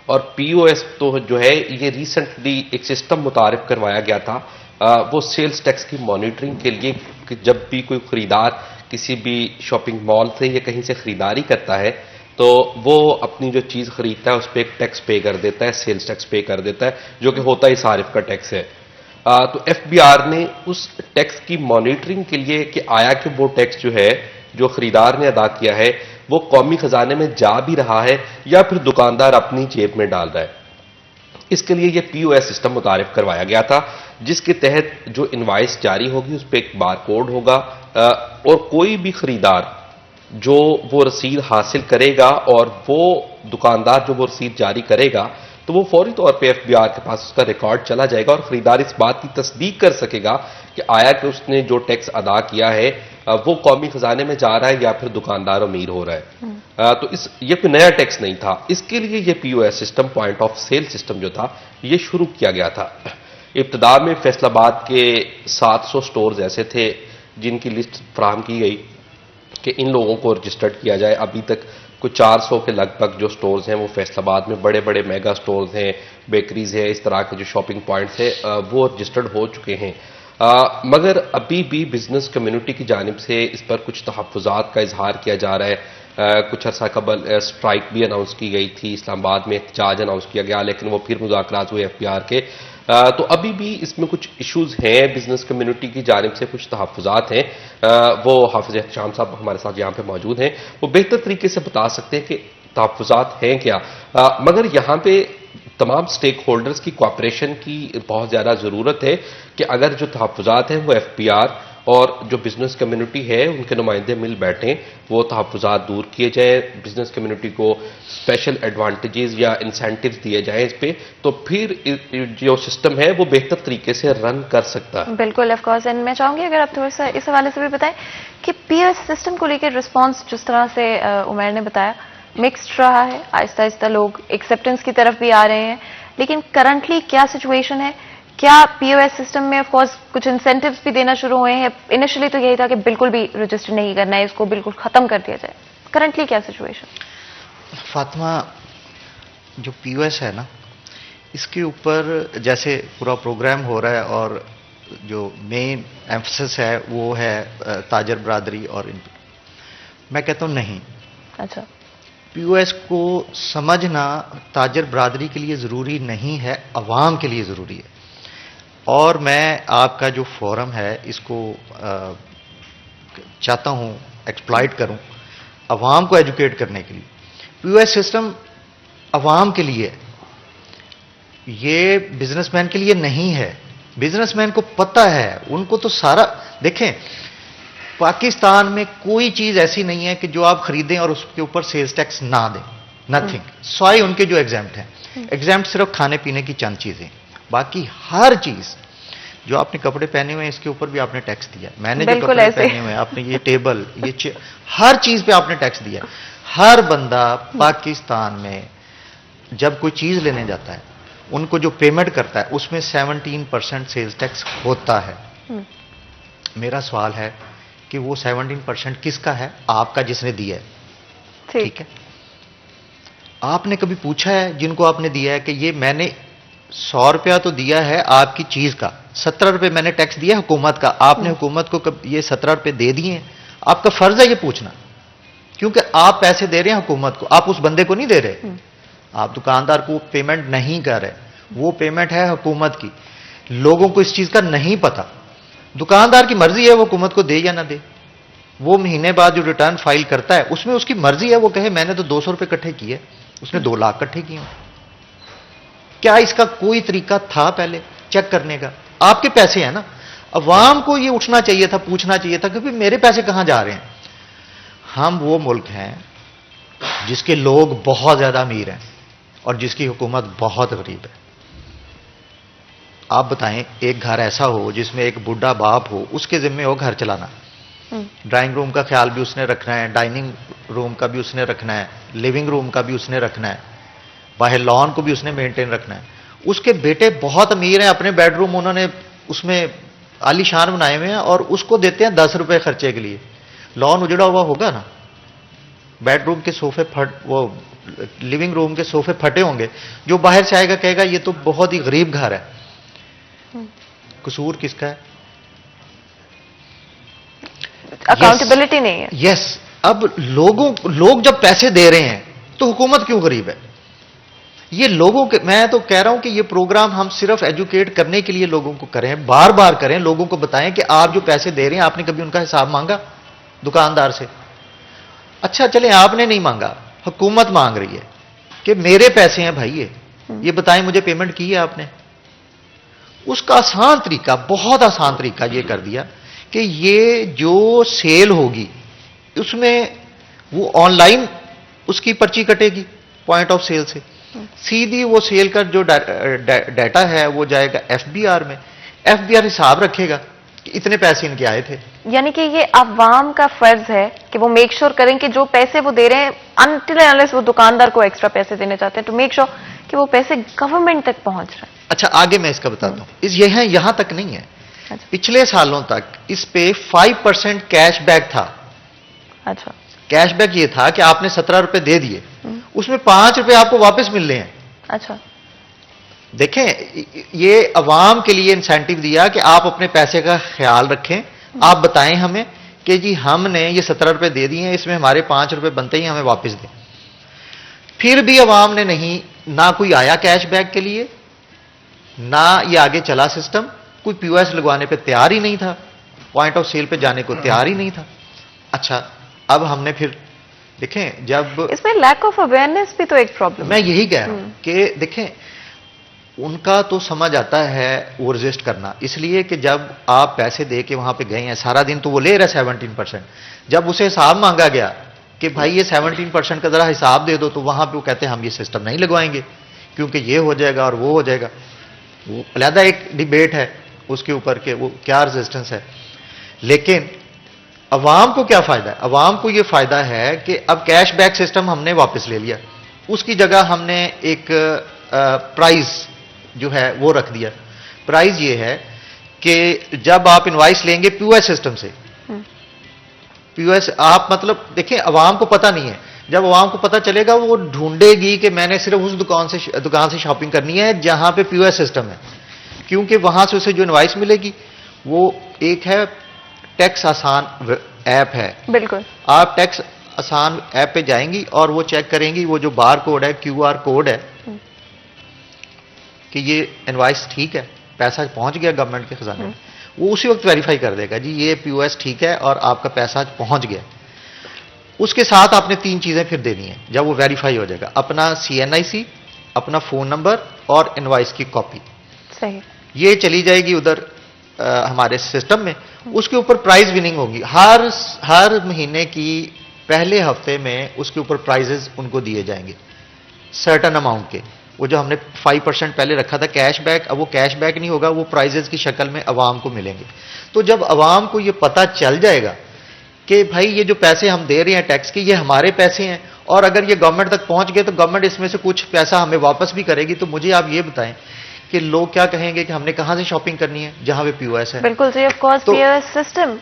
और पीओएस तो जो है ये रिसेंटली एक सिस्टम मुतारिफ करवाया गया था, वो सेल्स टैक्स की मॉनिटरिंग के लिए कि जब भी कोई खरीदार किसी भी शॉपिंग मॉल से या कहीं से खरीदारी करता है तो वो अपनी जो चीज़ खरीदता है उस पर एक टैक्स पे कर देता है, सेल्स टैक्स पे कर देता है, जो कि होता ही सारिफ का टैक्स है। तो एफबीआर ने उस टैक्स की मॉनिटरिंग के लिए कि आया कि वो टैक्स जो है जो खरीदार ने अदा किया है वो कौमी खजाने में जा भी रहा है या फिर दुकानदार अपनी जेब में डाल रहा है, इसके लिए ये पीओएस सिस्टम मुतारिफ करवाया गया था, जिसके तहत जो इनवाइस जारी होगी उस पर एक बार कोड होगा और कोई भी खरीदार जो वो रसीद हासिल करेगा और वो दुकानदार जो वो रसीद जारी करेगा तो वो फौरी तौर पे एफबीआर के पास उसका रिकॉर्ड चला जाएगा और खरीदार इस बात की तस्दीक कर सकेगा कि आया कि उसने जो टैक्स अदा किया है वो कौमी खजाने में जा रहा है या फिर दुकानदार अमीर हो रहा है। तो ये कोई नया टैक्स नहीं था, इसके लिए ये POS system, point of sale system जो था ये शुरू किया गया था। इब्तिदा में फैसलाबाद के 700 स्टोर्स ऐसे थे जिनकी लिस्ट फराहम की गई कि इन लोगों को रजिस्टर्ड किया जाए। अभी तक कुछ 400 के लगभग जो स्टोर्स हैं वो फैसलाबाद में बड़े बड़े मेगा स्टोर्स हैं, बेकरीज हैं, इस तरह के जो शॉपिंग पॉइंट्स हैं वो रजिस्टर्ड हो चुके हैं। मगर अभी भी बिजनेस कम्युनिटी की जानिब से इस पर कुछ तहफ़्फ़ुज़ात का इजहार किया जा रहा है। कुछ अर्सा कबल स्ट्राइक भी अनाउंस की गई थी, इस्लामाबाद में एहतजाज अनाउंस किया गया, लेकिन वो फिर मुज़ाकरात हुए एफबीआर के। तो अभी भी इसमें कुछ इश्यूज हैं, बिजनेस कम्युनिटी की जानिब से कुछ तहफ़्फ़ुज़ात हैं। वो हाफिज़ एहतशाम साहब हमारे साथ यहाँ पे मौजूद हैं, वो बेहतर तरीके से बता सकते हैं कि तहफ़्फ़ुज़ात हैं क्या। मगर यहाँ पे तमाम स्टेक होल्डर्स की कोऑपरेशन की बहुत ज़्यादा ज़रूरत है कि अगर जो तहफ़्फ़ुज़ात हैं वो एफबीआर और जो बिजनेस कम्युनिटी है उनके नुमाइंदे मिल बैठें, वो तहफ़्फ़ुज़ात दूर किए जाए, बिजनेस कम्युनिटी को स्पेशल एडवांटेजेस या इंसेंटिव्स दिए जाएं इस पे, तो फिर जो सिस्टम है वो बेहतर तरीके से रन कर सकता है। बिल्कुल, ऑफ कोर्स। एंड मैं चाहूंगी अगर आप थोड़ा सा इस हवाले से भी बताएं कि पीओएस सिस्टम को लेकर रिस्पॉन्स जिस तरह से उमर ने बताया मिक्स्ड रहा है, आहिस्ता आहिस्ता लोग एक्सेप्टेंस की तरफ भी आ रहे हैं, लेकिन करंटली क्या सिचुएशन है? क्या पीओएस सिस्टम में ऑफ कोर्स कुछ इंसेंटिव्स भी देना शुरू हुए हैं? इनिशियली तो यही था कि बिल्कुल भी रजिस्टर नहीं करना है, इसको बिल्कुल खत्म कर दिया जाए। करंटली क्या सिचुएशन? फातिमा, जो पीओएस है ना, इसके ऊपर जैसे पूरा प्रोग्राम हो रहा है और जो मेन एम्फसिस है वो है ताजर बरादरी और मैं कहता हूं नहीं। अच्छा, पीओएस को समझना ताजर बरादरी के लिए ज़रूरी नहीं है, अवाम के लिए ज़रूरी है। और मैं आपका जो फोरम है इसको चाहता हूं एक्सप्लॉइट करूं अवाम को एजुकेट करने के लिए। पीओएस सिस्टम अवाम के लिए, ये बिजनेसमैन के लिए नहीं है। बिजनेसमैन को पता है, उनको तो सारा, देखें पाकिस्तान में कोई चीज ऐसी नहीं है कि जो आप खरीदें और उसके ऊपर सेल्स टैक्स ना दें, नथिंग, सॉय उनके जो एग्जाम्प्ट हैं। एग्जाम्प्ट सिर्फ खाने पीने की चंद चीजें, बाकी हर चीज, जो आपने कपड़े पहने हुए हैं इसके ऊपर भी आपने टैक्स दिया, मैंने जो कपड़े पहने हुए हैं, आपने ये टेबल, ये चेयर, हर चीज पे आपने टैक्स दिया। हर बंदा पाकिस्तान में जब कोई चीज लेने जाता है, उनको जो पेमेंट करता है उसमें 17% सेल्स टैक्स होता है। मेरा सवाल है कि वो 17% किसका है? आपका, जिसने दिया है, ठीक है। आपने कभी पूछा है जिनको आपने दिया है कि ये मैंने 100 रुपया तो दिया है आपकी चीज का, 17 रुपए मैंने टैक्स दिया हुकूमत का, आपने हुकूमत को ये 17 रुपए दे दिए हैं? आपका फर्ज है ये पूछना, क्योंकि आप पैसे दे रहे हैं हुकूमत को, आप उस बंदे को नहीं दे रहे, आप दुकानदार को पेमेंट नहीं कर रहे, वो पेमेंट है हुकूमत की। लोगों को इस चीज का नहीं पता, दुकानदार की मर्जी है वो हुकूमत को दे या ना दे। वो महीने बाद जो रिटर्न फाइल करता है उसमें उसकी मर्जी है, वो कहे मैंने तो 200 रुपए इकट्ठे किए, उसने 2 लाख इकट्ठे किए। क्या इसका कोई तरीका था पहले चेक करने का? आपके पैसे हैं ना, अवाम को ये उठना चाहिए था, पूछना चाहिए था कि भाई मेरे पैसे कहां जा रहे हैं। हम वो मुल्क हैं जिसके लोग बहुत ज्यादा अमीर हैं और जिसकी हुकूमत बहुत गरीब है। आप बताएं, एक घर ऐसा हो जिसमें एक बुढ़ा बाप हो, उसके जिम्मे हो घर चलाना, ड्राइंग रूम का ख्याल भी उसने रखना है, डाइनिंग रूम का भी उसने रखना है, लिविंग रूम का भी उसने रखना है, बाहर लॉन को भी उसने मेंटेन रखना है। उसके बेटे बहुत अमीर हैं, अपने बेडरूम उन्होंने उसमें आलीशान बनाए हुए हैं और उसको देते हैं 10 रुपए खर्चे के लिए। लॉन उजड़ा हुआ होगा ना, बेडरूम के सोफे वो लिविंग रूम के सोफे फटे होंगे, जो बाहर से आएगा कहेगा ये तो बहुत ही गरीब घर है। कसूर किसका है? अकाउंटेबिलिटी नहीं है। यस। अब लोग जब पैसे दे रहे हैं तो हुकूमत क्यों गरीब है? ये लोगों के, मैं तो कह रहा हूं कि ये प्रोग्राम हम सिर्फ एजुकेट करने के लिए लोगों को करें, बार बार करें, लोगों को बताएं कि आप जो पैसे दे रहे हैं आपने कभी उनका हिसाब मांगा दुकानदार से? अच्छा चले आपने नहीं मांगा, हुकूमत मांग रही है कि मेरे पैसे हैं भाई, ये बताएं मुझे पेमेंट की है आपने? उसका आसान तरीका, बहुत आसान तरीका ये कर दिया कि ये जो सेल होगी उसमें वो ऑनलाइन उसकी पर्ची कटेगी पॉइंट ऑफ सेल से, सीधी वो सेल का जो डाटा है वो जाएगा एफबीआर में, एफबीआर हिसाब रखेगा कि इतने पैसे इनके आए थे। यानी कि ये अवाम का फर्ज है कि वो मेक श्योर करें कि जो पैसे वो दे रहे हैं, अनटिल अनलेस वो दुकानदार को एक्स्ट्रा पैसे देने चाहते हैं, तो मेक श्योर कि वो पैसे गवर्नमेंट तक पहुंच रहे हैं। अच्छा आगे मैं इसका बताता हूं, यहां तक नहीं है, अच्छा। पिछले सालों तक इस पे 5% कैशबैक था। अच्छा, कैशबैक ये था कि आपने 17 रुपए दे दिए, उसमें 5 रुपए आपको वापस मिल रहे हैं। अच्छा, देखें ये अवाम के लिए इंसेंटिव दिया कि आप अपने पैसे का ख्याल रखें, आप बताएं हमें कि जी हमने ये 17 रुपए दे दिए हैं, इसमें हमारे 5 रुपए बनते ही हमें वापस दें। फिर भी अवाम ने नहीं, ना कोई आया कैशबैक के लिए, ना ये आगे चला सिस्टम, कोई पीओएस लगवाने पे तैयार ही नहीं था, पॉइंट ऑफ सेल पे जाने को तैयार ही नहीं था। अच्छा अब हमने फिर देखें, जब इसमें लैक ऑफ अवेयरनेस भी तो एक प्रॉब्लम। मैं यही कह रहा हूं कि देखें उनका तो समझ आता है वो रजिस्ट करना, इसलिए कि जब आप पैसे दे के वहां पे गए हैं, सारा दिन तो वो ले रहा है 17%, जब उसे हिसाब मांगा गया कि भाई ये 17% का जरा हिसाब दे दो, तो वहां पे वो कहते हैं हम ये सिस्टम नहीं लगवाएंगे क्योंकि ये हो जाएगा और वो हो जाएगा। वो अलग एक डिबेट है उसके ऊपर कि वो क्या रेजिस्टेंस है, लेकिन अवाम को क्या फायदा है? अवाम को ये फायदा है कि अब कैशबैक सिस्टम हमने वापस ले लिया, उसकी जगह हमने एक प्राइस जो है वो रख दिया। प्राइस ये है कि जब आप इनवाइस लेंगे पीओएस सिस्टम से, पीओएस आप मतलब देखें अवाम को पता नहीं है, जब अवाम को पता चलेगा वो ढूंढेगी कि मैंने सिर्फ उस दुकान से शॉपिंग करनी है जहां पे पीओएस सिस्टम है, क्योंकि वहां से उसे जो इनवाइस मिलेगी वो एक है टैक्स आसान ऐप है। बिल्कुल, आप टैक्स आसान ऐप पे जाएंगी और वो चेक करेंगी वो जो बार कोड है, क्यूआर कोड है, कि ये इनवाइस ठीक है, पैसा पहुंच गया गवर्नमेंट के खजाने में, वो उसी वक्त वेरीफाई कर देगा जी ये पीओएस ठीक है और आपका पैसा पहुंच गया। उसके साथ आपने 3 चीजें फिर देनी है जब वो वेरीफाई हो जाएगा, अपना सीएनआईसी, अपना फोन नंबर और इनवाइस की कॉपी। सही। ये चली जाएगी उधर हमारे सिस्टम में, उसके ऊपर प्राइज विनिंग होगी। हर महीने की पहले हफ्ते में उसके ऊपर प्राइजेस उनको दिए जाएंगे सर्टेन अमाउंट के। वो जो हमने 5% पहले रखा था कैशबैक, अब वो कैशबैक नहीं होगा, वो प्राइजेस की शक्ल में अवाम को मिलेंगे। तो जब अवाम को ये पता चल जाएगा कि भाई ये जो पैसे हम दे रहे हैं टैक्स के, ये हमारे पैसे हैं, और अगर ये गवर्नमेंट तक पहुंच गए तो गवर्नमेंट इसमें से कुछ पैसा हमें वापस भी करेगी, तो मुझे आप ये बताएं कि लोग क्या कहेंगे कि हमने कहां से शॉपिंग करनी है जहां पे पीओएस है। बिल्कुल जी, ऑफ कोर्स पीओएस सिस्टम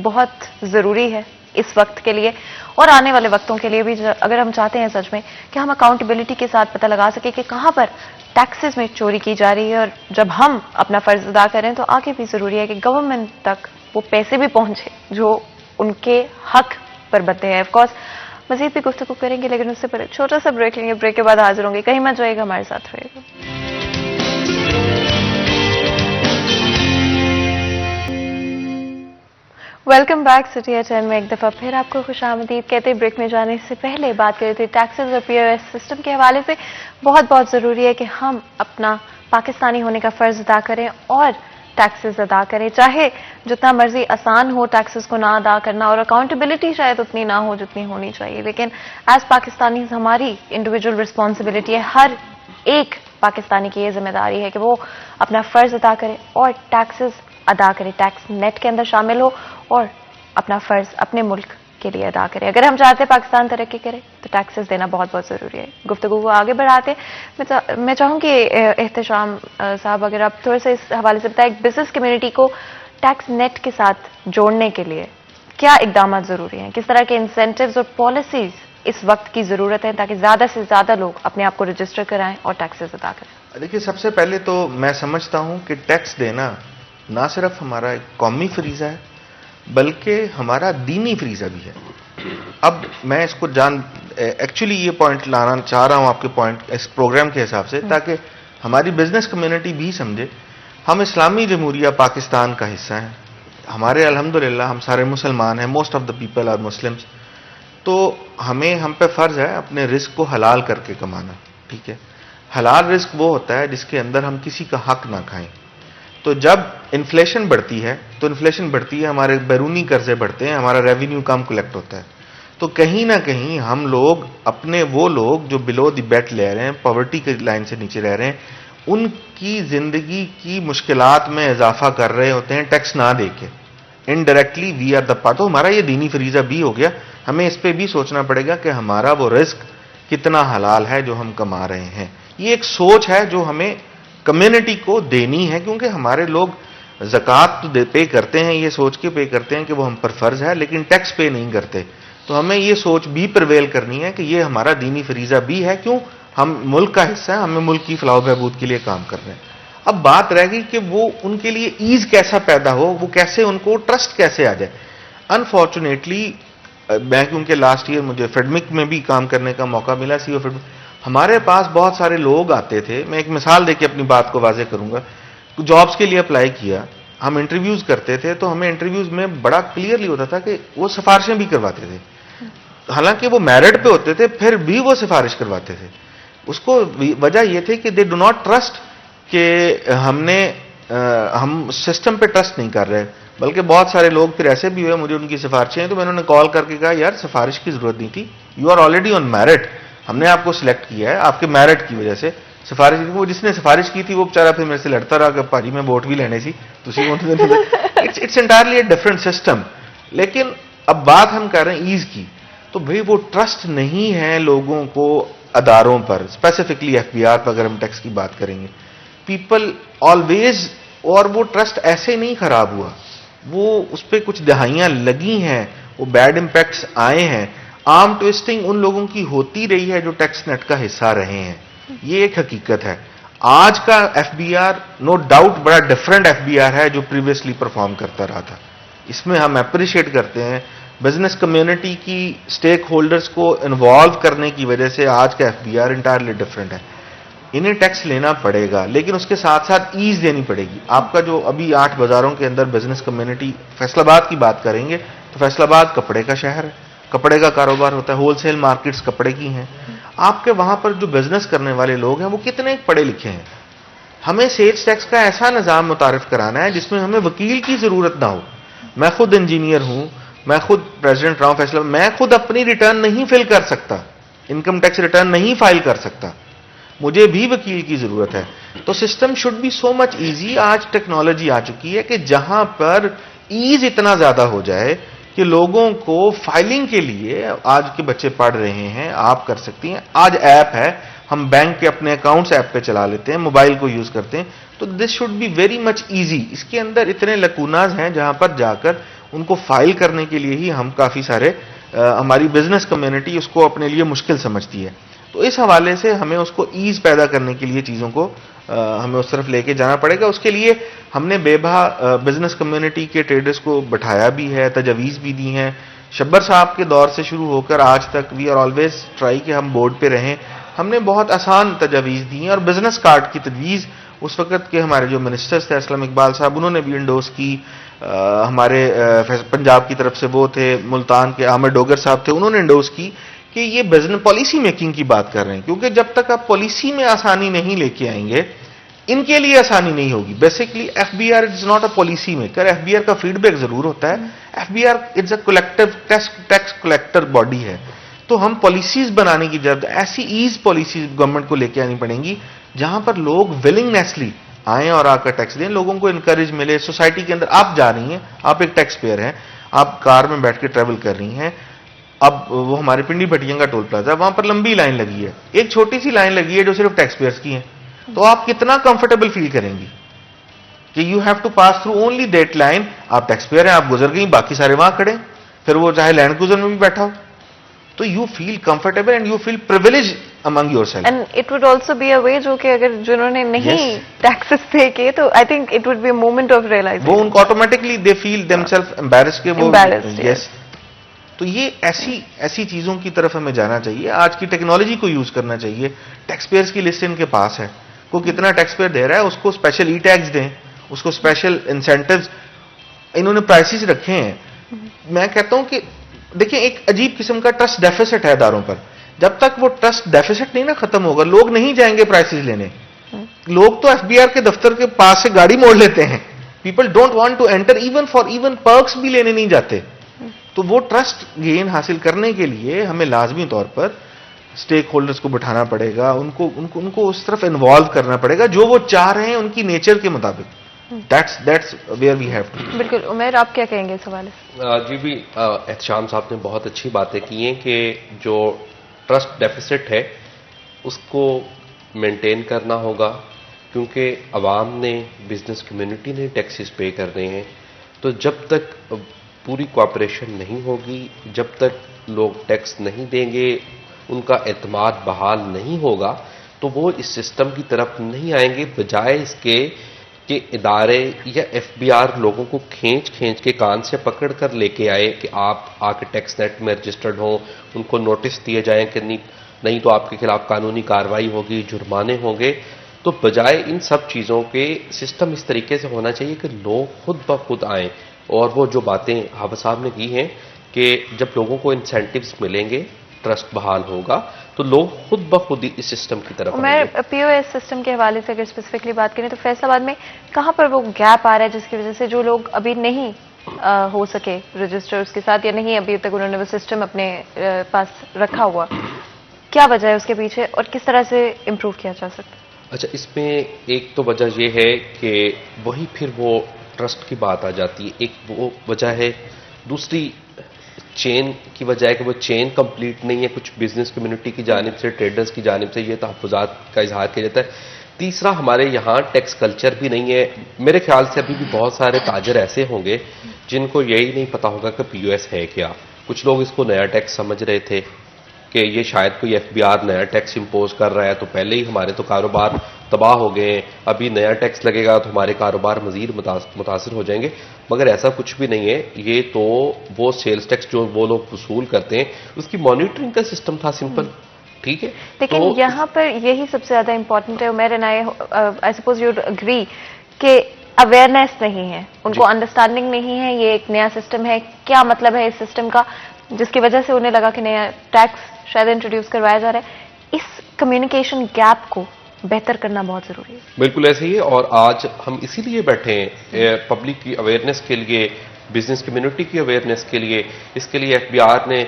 बहुत जरूरी है इस वक्त के लिए और आने वाले वक्तों के लिए भी, अगर हम चाहते हैं सच में कि हम अकाउंटेबिलिटी के साथ पता लगा सके कि कहां पर टैक्सेस में चोरी की जा रही है, और जब हम अपना फर्ज अदा करें तो आगे भी जरूरी है कि गवर्नमेंट तक वो पैसे भी पहुंचे जो उनके हक पर बनते हैं। ऑफ कोर्स मजीद भी गुफ्तगू करेंगे, लेकिन उससे पहले छोटा सा ब्रेक लेंगे। ब्रेक के बाद हाजिर होंगे, कहीं मत जाइएगा, हमारे साथ रहिएगा। वेलकम बैक सिटी एचएन में एक दफा फिर आपको खुशामदीद कहते। ब्रेक में जाने से पहले बात कर रहे थे टैक्सेस और पीओएस सिस्टम के हवाले से। बहुत बहुत जरूरी है कि हम अपना पाकिस्तानी होने का फर्ज अदा करें और टैक्सेस अदा करें, चाहे जितना मर्जी आसान हो टैक्सेस को ना अदा करना, और अकाउंटेबिलिटी शायद उतनी ना हो जितनी होनी चाहिए, लेकिन एज पाकिस्तानी हमारी इंडिविजुअल रिस्पॉन्सिबिलिटी है। हर एक पाकिस्तानी की ये जिम्मेदारी है कि वो अपना फर्ज अदा करे और टैक्सेस अदा करे, टैक्स नेट के अंदर शामिल हो और अपना फर्ज अपने मुल्क के लिए अदा करें। अगर हम चाहते हैं पाकिस्तान तरक्की करे तो टैक्सेस देना बहुत बहुत जरूरी है। गुफ्तगू को आगे बढ़ाते हैं। मैं चाहूंगी एहतशाम साहब, अगर आप थोड़ा सा इस हवाले से बताएं, बिजनेस कम्युनिटी को टैक्स नेट के साथ जोड़ने के लिए क्या इकदाम जरूरी हैं, किस तरह के इंसेंटिव्स और पॉलिसीज इस वक्त की जरूरत है ताकि ज्यादा से ज्यादा लोग अपने आप को रजिस्टर कराएं और टैक्सेस अदा करें? देखिए, सबसे पहले तो मैं समझता हूं कि टैक्स देना ना सिर्फ हमारा एक कौमी फरीजा है बल्कि हमारा दीनी फरीजा भी है। अब मैं इसको एक्चुअली ये पॉइंट लाना चाह रहा हूं आपके पॉइंट इस प्रोग्राम के हिसाब से, ताकि हमारी बिजनेस कम्युनिटी भी समझे हम इस्लामी जमहूरिया पाकिस्तान का हिस्सा हैं। हमारे अल्हम्दुलिल्लाह हम सारे मुसलमान हैं, most of the people are Muslims. तो हम पे फर्ज है अपने रिस्क को हलाल करके कमाना, ठीक है। हलाल रिस्क वो होता है जिसके अंदर हम किसी का हक ना खाएं। तो जब इन्फ्लेशन बढ़ती है हमारे बैरूनी कर्जे बढ़ते हैं, हमारा रेवेन्यू कम कलेक्ट होता है। तो कहीं ना कहीं हम लोग अपने वो लोग जो बिलो द बेल्ट ले रहे हैं, पॉवर्टी की लाइन से नीचे रह रहे हैं, उनकी जिंदगी की मुश्किलात में इजाफा कर रहे होते हैं टैक्स ना देके। Indirectly we are the part. तो हमारा ये दीनी फरीजा भी हो गया, हमें इस पे भी सोचना पड़ेगा कि हमारा वो रिस्क कितना हलाल है जो हम कमा रहे हैं। ये एक सोच है जो हमें कम्युनिटी को देनी है, क्योंकि हमारे लोग ज़कात तो पे करते हैं, ये सोच के पे करते हैं कि वो हम पर फर्ज है, लेकिन टैक्स पे नहीं करते। तो हमें ये सोच भी प्रवेल करनी है कि ये हमारा दीनी फरीजा भी है। क्यों? हम मुल्क का हिस्सा है, हमें मुल्क की फलाह बहबूद के लिए काम कर रहे हैं। अब बात रह गई कि वो उनके लिए ईज कैसा पैदा हो, वो कैसे उनको ट्रस्ट कैसे आ जाए। अनफॉर्चुनेटली मैं, क्योंकि लास्ट ईयर मुझे फेडमिक में भी काम करने का मौका मिला, सीओ फेडमिक, हमारे पास बहुत सारे लोग आते थे। मैं एक मिसाल देके अपनी बात को वाजे करूंगा। जॉब्स के लिए अप्लाई किया, हम इंटरव्यूज करते थे, तो हमें इंटरव्यूज में बड़ा क्लियरली होता था कि वो सिफारिशें भी करवाते थे, हालांकि वो मेरिट पे होते थे, फिर भी वो सिफारिश करवाते थे। उसको वजह ये थी कि दे डू नॉट ट्रस्ट कि हम सिस्टम पे ट्रस्ट नहीं कर रहे। बल्कि बहुत सारे लोग फिर ऐसे भी हुए, मुझे उनकी सिफारिशें, तो मैंने उन्हें कॉल करके कहा, यार सिफारिश की जरूरत नहीं थी, you are already on merit, हमने आपको सिलेक्ट किया है, आपके मेरिट की वजह से सिफारिश। वो जिसने सिफारिश की थी वो बेचारा फिर मेरे से लड़ता रहा कि भाजी मैं वोट भी लेने see, it's entirely a different system. लेकिन अब बात हम कर रहे हैं ईज की, तो भाई वो ट्रस्ट नहीं है लोगों को अदारों पर, स्पेसिफिकली एफबीआर पर अगर हम टैक्स की बात करेंगे, पीपल ऑलवेज, और वो ट्रस्ट ऐसे नहीं खराब हुआ, वो उस पर कुछ दहाइयां लगी हैं, वो बैड इंपैक्ट्स आए हैं। आर्म ट्विस्टिंग उन लोगों की होती रही है जो टैक्स नेट का हिस्सा रहे हैं, ये एक हकीकत है। आज का एफबीआर नो डाउट बड़ा डिफरेंट एफबीआर है जो प्रीवियसली परफॉर्म करता रहा था। इसमें हम अप्रिशिएट करते हैं बिजनेस कम्युनिटी की स्टेक होल्डर्स को इन्वॉल्व करने की वजह से आज का एफबीआर इंटायरली डिफरेंट है। इन्हें टैक्स लेना पड़ेगा, लेकिन उसके साथ साथ ईज देनी पड़ेगी। आपका जो अभी 8 बाजारों के अंदर बिजनेस कम्युनिटी, फैसलाबाद की बात करेंगे तो फैसलाबाद कपड़े का शहर है, कपड़े का कारोबार होता है, होलसेल मार्केट्स कपड़े की हैं। आपके वहां पर जो बिजनेस करने वाले लोग हैं वो कितने पढ़े लिखे हैं, हमें सेल्स टैक्स का ऐसा निज़ाम मुतारिफ कराना है जिसमें हमें वकील की ज़रूरत ना हो। मैं खुद इंजीनियर हूं, मैं खुद प्रेसिडेंट रहा हूं फैसला, मैं खुद अपनी रिटर्न नहीं फिल कर सकता, इनकम टैक्स रिटर्न नहीं फाइल कर सकता, मुझे भी वकील की जरूरत है। तो system should be so much easy. आज टेक्नोलॉजी आ चुकी है कि जहां पर ईज इतना ज्यादा हो जाए कि लोगों को फाइलिंग के लिए, आज के बच्चे पढ़ रहे हैं, आप कर सकती हैं, आज ऐप है, हम बैंक के अपने अकाउंट्स ऐप पे चला लेते हैं, मोबाइल को यूज करते हैं, तो this should be very much easy. इसके अंदर इतने लकूनाज हैं जहां पर जाकर उनको फाइल करने के लिए ही हम काफी सारे हमारी बिजनेस कम्युनिटी उसको अपने लिए मुश्किल समझती है। तो इस हवाले से हमें उसको ईज पैदा करने के लिए चीज़ों को हमें उस तरफ लेके जाना पड़ेगा। उसके लिए हमने बेबा बिजनेस कम्युनिटी के ट्रेडर्स को बैठाया भी है, तजवीज़ भी दी हैं। शब्बर साहब के दौर से शुरू होकर आज तक वी आर ऑलवेज ट्राई कि हम बोर्ड पे रहें। हमने बहुत आसान तजवीज़ दी हैं और बिजनेस कार्ड की तजवीज़ उस वक्त के हमारे जो मिनिस्टर्स थे असलम इकबाल साहब, उन्होंने भी इंडोर्स की। हमारे पंजाब की तरफ से वो थे, मुल्तान के आमिर डोगर साहब थे, उन्होंने इंडोर्स की कि ये बिजनेस पॉलिसी मेकिंग की बात कर रहे हैं, क्योंकि जब तक आप पॉलिसी में आसानी नहीं लेके आएंगे, इनके लिए आसानी नहीं होगी। Basically FBR is not a policy maker, FBR का फीडबैक जरूर होता है। FBR is a collective tax collector body है। तो हम पॉलिसीज बनाने की जरूरत, ऐसी ईज पॉलिसीज गवर्नमेंट को लेके आनी पड़ेंगी जहां पर लोग विलिंगनेसली आए और आकर टैक्स दें, लोगों को इनकरेज मिले। सोसाइटी के अंदर आप जा रही हैं, आप एक टैक्स पेयर हैं, आप कार में बैठ के ट्रेवल कर रही हैं, अब वो हमारे पिंडी भटिया का टोल प्लाजा, वहां पर लंबी लाइन लगी है, एक छोटी सी लाइन लगी है जो सिर्फ टैक्स पेयर्स की है, तो आप कितना कंफर्टेबल फील करेंगी कि you have to pass through only that line. आप टैक्स पेयर हैं, आप गुजर गई, बाकी सारे वहां खड़े, फिर वो चाहे लैंड क्रूजर में भी बैठा हो, तो you feel comfortable and you feel privilege among yourself. And it would also be a way जो कि अगर जिन्होंने नहीं टैक्सेस पे किए, तो I think it would be a moment of realization, वो उनको automatically they feel themselves embarrassed के वो यस। तो ये ऐसी चीजों की तरफ हमें जाना चाहिए। आज की टेक्नोलॉजी को यूज करना चाहिए। टैक्स पेयर्स की लिस्ट इनके पास है, को कितना टैक्स पेयर दे रहा है, उसको स्पेशल ई टैक्स दें, उसको स्पेशल इंसेंटिव्स, इन्होंने प्राइसेस रखे हैं। मैं कहता हूं कि देखिए, एक अजीब किस्म का ट्रस्ट डेफिसिट है इदारों पर। जब तक वो ट्रस्ट डेफिसिट नहीं ना खत्म होगा, लोग नहीं जाएंगे प्राइसेस लेने। लोग तो एफबीआर के दफ्तर के पास से गाड़ी मोड़ लेते हैं। People don't want to enter, even perks भी लेने नहीं जाते। तो वो ट्रस्ट गेन हासिल करने के लिए हमें लाजमी तौर पर स्टेक होल्डर्स को बिठाना पड़ेगा, उनको उस तरफ इन्वॉल्व करना पड़ेगा जो वो चाह रहे हैं उनकी नेचर के मुताबिक। That's where we have to. बिल्कुल। उमेर, आप क्या कहेंगे इस हवाले से? जी भी एहतशाम साहब ने बहुत अच्छी बातें की हैं कि जो ट्रस्ट डेफिसिट है उसको मेंटेन करना होगा, क्योंकि अवाम ने, बिजनेस कम्युनिटी ने टैक्सेस पे करने हैं। तो जब तक पूरी कोऑपरेशन नहीं होगी, जब तक लोग टैक्स नहीं देंगे, उनका एतमाद बहाल नहीं होगा, तो वो इस सिस्टम की तरफ नहीं आएंगे। बजाय इसके कि इदारे या एफबीआर लोगों को खींच के कान से पकड़ कर लेके आए कि आप आके टैक्स नेट में रजिस्टर्ड हों, उनको नोटिस दिए जाएं कि नहीं तो आपके खिलाफ कानूनी कार्रवाई होगी, जुर्माने होंगे। तो बजाय इन सब चीज़ों के सिस्टम इस तरीके से होना चाहिए कि लोग खुद ब खुद आएँ। और वो जो बातें हाफिज साहब ने की हैं कि जब लोगों को इंसेंटिव्स मिलेंगे, ट्रस्ट बहाल होगा, तो लोग खुद ब खुद इस सिस्टम की तरफ मैं पीओएस सिस्टम के हवाले से अगर स्पेसिफिकली बात करें तो फैसलाबाद में कहाँ पर वो गैप आ रहा है जिसकी वजह से जो लोग अभी नहीं हो सके रजिस्टर उसके साथ, या नहीं अभी तक उन्होंने वो सिस्टम अपने पास रखा हुआ, क्या वजह है उसके पीछे और किस तरह से इम्प्रूव किया जा सकता है? अच्छा, इसमें एक तो वजह यह है कि वही फिर वो ट्रस्ट की बात आ जाती है, एक वो वजह है। दूसरी चेन की वजह है कि वो चेन कंप्लीट नहीं है, कुछ बिजनेस कम्युनिटी की जानिब से, ट्रेडर्स की जानिब से ये तहफ़्फ़ुज़ात का इजहार किया जाता है। तीसरा, हमारे यहाँ टैक्स कल्चर भी नहीं है। मेरे ख्याल से अभी भी बहुत सारे ताजर ऐसे होंगे जिनको यही नहीं पता होगा कि पीओएस है क्या। कुछ लोग इसको नया टैक्स समझ रहे थे कि ये शायद कोई एफबीआर नया टैक्स इंपोज कर रहा है, तो पहले ही हमारे तो कारोबार तबाह हो गए हैं, अभी नया टैक्स लगेगा तो हमारे कारोबार मजीद मुतासर हो जाएंगे। मगर ऐसा कुछ भी नहीं है। ये तो वो सेल्स टैक्स जो वो लोग वसूल करते हैं उसकी मॉनिटरिंग का सिस्टम था, सिंपल, ठीक है। लेकिन तो यहाँ पर यही सबसे ज्यादा इंपॉर्टेंट है Umer, and I suppose you agree कि अवेयरनेस नहीं है, उनको अंडरस्टैंडिंग नहीं है, ये एक नया सिस्टम है, क्या मतलब है इस सिस्टम का, जिसकी वजह से उन्हें लगा कि नया टैक्स शायद इंट्रोड्यूस करवाया जा रहा है। इस कम्युनिकेशन गैप को बेहतर करना बहुत जरूरी है। बिल्कुल ऐसे ही है, और आज हम इसीलिए बैठे हैं पब्लिक की अवेयरनेस के लिए, बिजनेस कम्युनिटी की अवेयरनेस के लिए। इसके लिए एफबीआर ने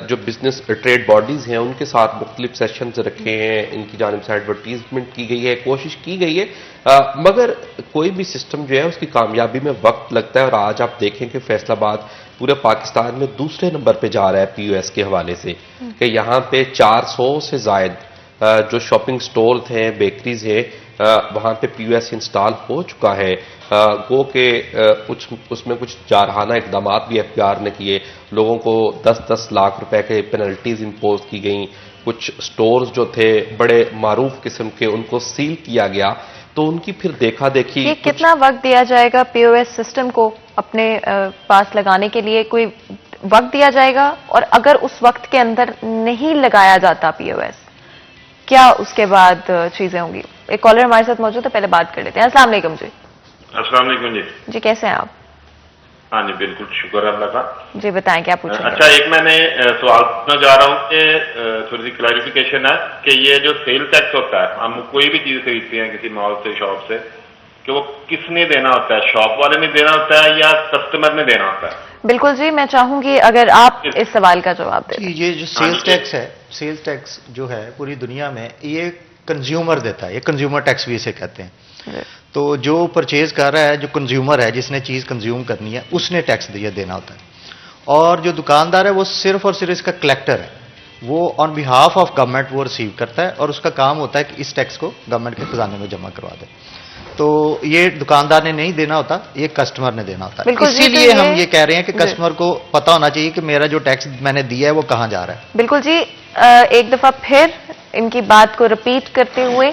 जो बिजनेस ट्रेड बॉडीज हैं उनके साथ मुख्तलिफ सेशंस रखे हैं, इनकी जानिब से एडवर्टीजमेंट की गई है, कोशिश की गई है, मगर कोई भी सिस्टम जो है उसकी कामयाबी में वक्त लगता है। और आज आप देखें कि फैसलाबाद पूरे पाकिस्तान में दूसरे नंबर पे जा रहा है पीओएस के हवाले से, कि यहाँ पे 400 से जायद जो शॉपिंग स्टोर हैं, बेकरीज हैं, वहाँ पे पीओएस इंस्टॉल हो चुका है। गो के उसमें कुछ जारहाना इकदाम भी एफबीआर ने किए, लोगों को 10-10 लाख रुपए के पेनल्टीज इम्पोज की गई, कुछ स्टोर्स जो थे बड़े मारूफ किस्म के उनको सील किया गया। तो उनकी फिर देखा देखी ये कितना वक्त दिया जाएगा पीओएस सिस्टम को अपने पास लगाने के लिए? कोई वक्त दिया जाएगा, और अगर उस वक्त के अंदर नहीं लगाया जाता पीओएस, क्या उसके बाद चीजें होंगी? एक कॉलर हमारे साथ मौजूद है, पहले बात कर लेते हैं। अस्सलाम वालेकुम जी। अस्सलाम वालेकुम जी। जी कैसे हैं आप? हाँ जी बिल्कुल, शुक्र है अल्लाह का। जी बताएं क्या पूछेंगे? अच्छा, एक मैंने सवाल पूछना जा रहा हूँ कि थोड़ी सी क्लैरिफिकेशन है कि ये जो सेल टैक्स होता है, हम कोई भी चीज खरीदते हैं किसी मॉल से, शॉप से, कि वो किसने देना होता है? शॉप वाले ने देना होता है या कस्टमर ने देना होता है? बिल्कुल जी, मैं चाहूंगी अगर आप इस सवाल का जवाब दें। ये जो सेल्स टैक्स है, सेल्स टैक्स जो है पूरी दुनिया में ये कंज्यूमर देता है, ये कंज्यूमर टैक्स भी इसे कहते हैं। तो जो परचेज कर रहा है, जो कंज्यूमर है, जिसने चीज कंज्यूम करनी है, उसने टैक्स देना होता है। और जो दुकानदार है वो सिर्फ और सिर्फ इसका कलेक्टर है, वो ऑन बिहाफ ऑफ गवर्नमेंट वो रिसीव करता है, और उसका काम होता है कि इस टैक्स को गवर्नमेंट के खजाने में जमा करवा दे। तो ये दुकानदार ने नहीं देना होता, ये कस्टमर ने देना होता है। इसीलिए हम ये कह रहे हैं कि कस्टमर को पता होना चाहिए कि मेरा जो टैक्स मैंने दिया है वो कहाँ जा रहा है। बिल्कुल जी, एक दफा फिर इनकी बात को रिपीट करते हुए,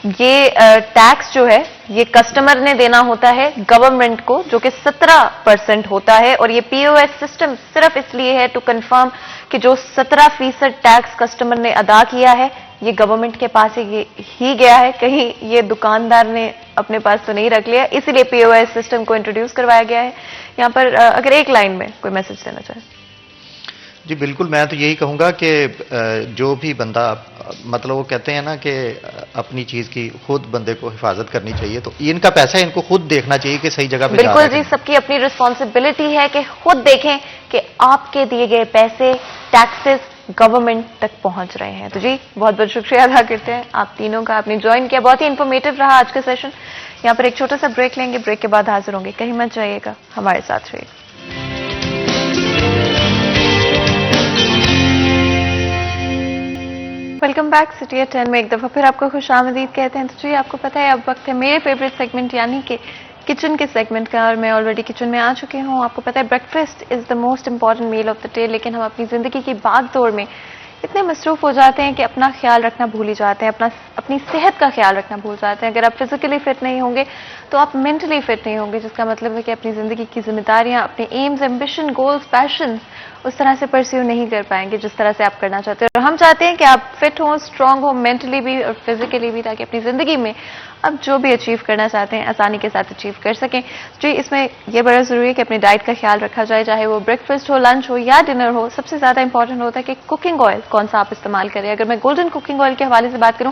ये टैक्स जो है ये कस्टमर ने देना होता है गवर्नमेंट को, जो कि 17% होता है। और ये पीओएस सिस्टम सिर्फ इसलिए है टू कंफर्म कि जो 17% टैक्स कस्टमर ने अदा किया है ये गवर्नमेंट के पास ही गया है, कहीं ये दुकानदार ने अपने पास तो नहीं रख लिया। इसीलिए पीओएस सिस्टम को इंट्रोड्यूस करवाया गया है। यहाँ पर अगर एक लाइन में कोई मैसेज देना चाहे। जी बिल्कुल, मैं तो यही कहूँगा कि जो भी बंदा, मतलब वो कहते हैं ना कि अपनी चीज़ की खुद बंदे को हिफाजत करनी चाहिए, तो इनका पैसा इनको खुद देखना चाहिए कि सही जगह पे जा रहा है। बिल्कुल जी, सबकी अपनी रिस्पॉन्सिबिलिटी है कि खुद देखें कि आपके दिए गए पैसे, टैक्सेस गवर्नमेंट तक पहुंच रहे हैं। तो जी बहुत बहुत शुक्रिया अदा करते हैं आप तीनों का, आपने ज्वाइन किया, बहुत ही इंफॉर्मेटिव रहा आज का सेशन। यहाँ पर एक छोटा सा ब्रेक लेंगे, ब्रेक के बाद हाजिर होंगे, कहीं मत जाइएगा, हमारे साथ रहिए। वेलकम बैक सिटी एट 10 में एक दफा फिर आपको खुशामदीद कहते हैं। तो जी आपको पता है अब वक्त है मेरे फेवरेट सेगमेंट यानी कि किचन के सेगमेंट का, और मैं ऑलरेडी किचन में आ चुकी हूँ। आपको पता है breakfast is the most important meal of the day, लेकिन हम अपनी जिंदगी की भाग-दौड़ में इतने मसरूफ हो जाते हैं कि अपना ख्याल रखना भूल ही जाते हैं, अपनी सेहत का ख्याल रखना भूल जाते हैं। अगर आप फिजिकली फिट नहीं होंगे तो आप मेंटली फिट नहीं होंगे, जिसका मतलब है कि अपनी जिंदगी की जिम्मेदारियां, अपने एम्स, एम्बिशन, गोल्स, पैशन उस तरह से परस्यू नहीं कर पाएंगे जिस तरह से आप करना चाहते हैं। और हम चाहते हैं कि आप फिट हों, स्ट्रांग हो, मेंटली भी और फिजिकली भी, ताकि अपनी जिंदगी में अब जो भी अचीव करना चाहते हैं आसानी के साथ अचीव कर सकें। जी इसमें यह बड़ा जरूरी है कि अपनी डाइट का ख्याल रखा जाए, चाहे वो ब्रेकफास्ट हो, लंच हो या डिनर हो। सबसे ज्यादा इंपॉर्टेंट होता है कि कुकिंग ऑयल कौन सा आप इस्तेमाल करें। अगर मैं गोल्डन कुकिंग ऑयल के हवाले से बात करूं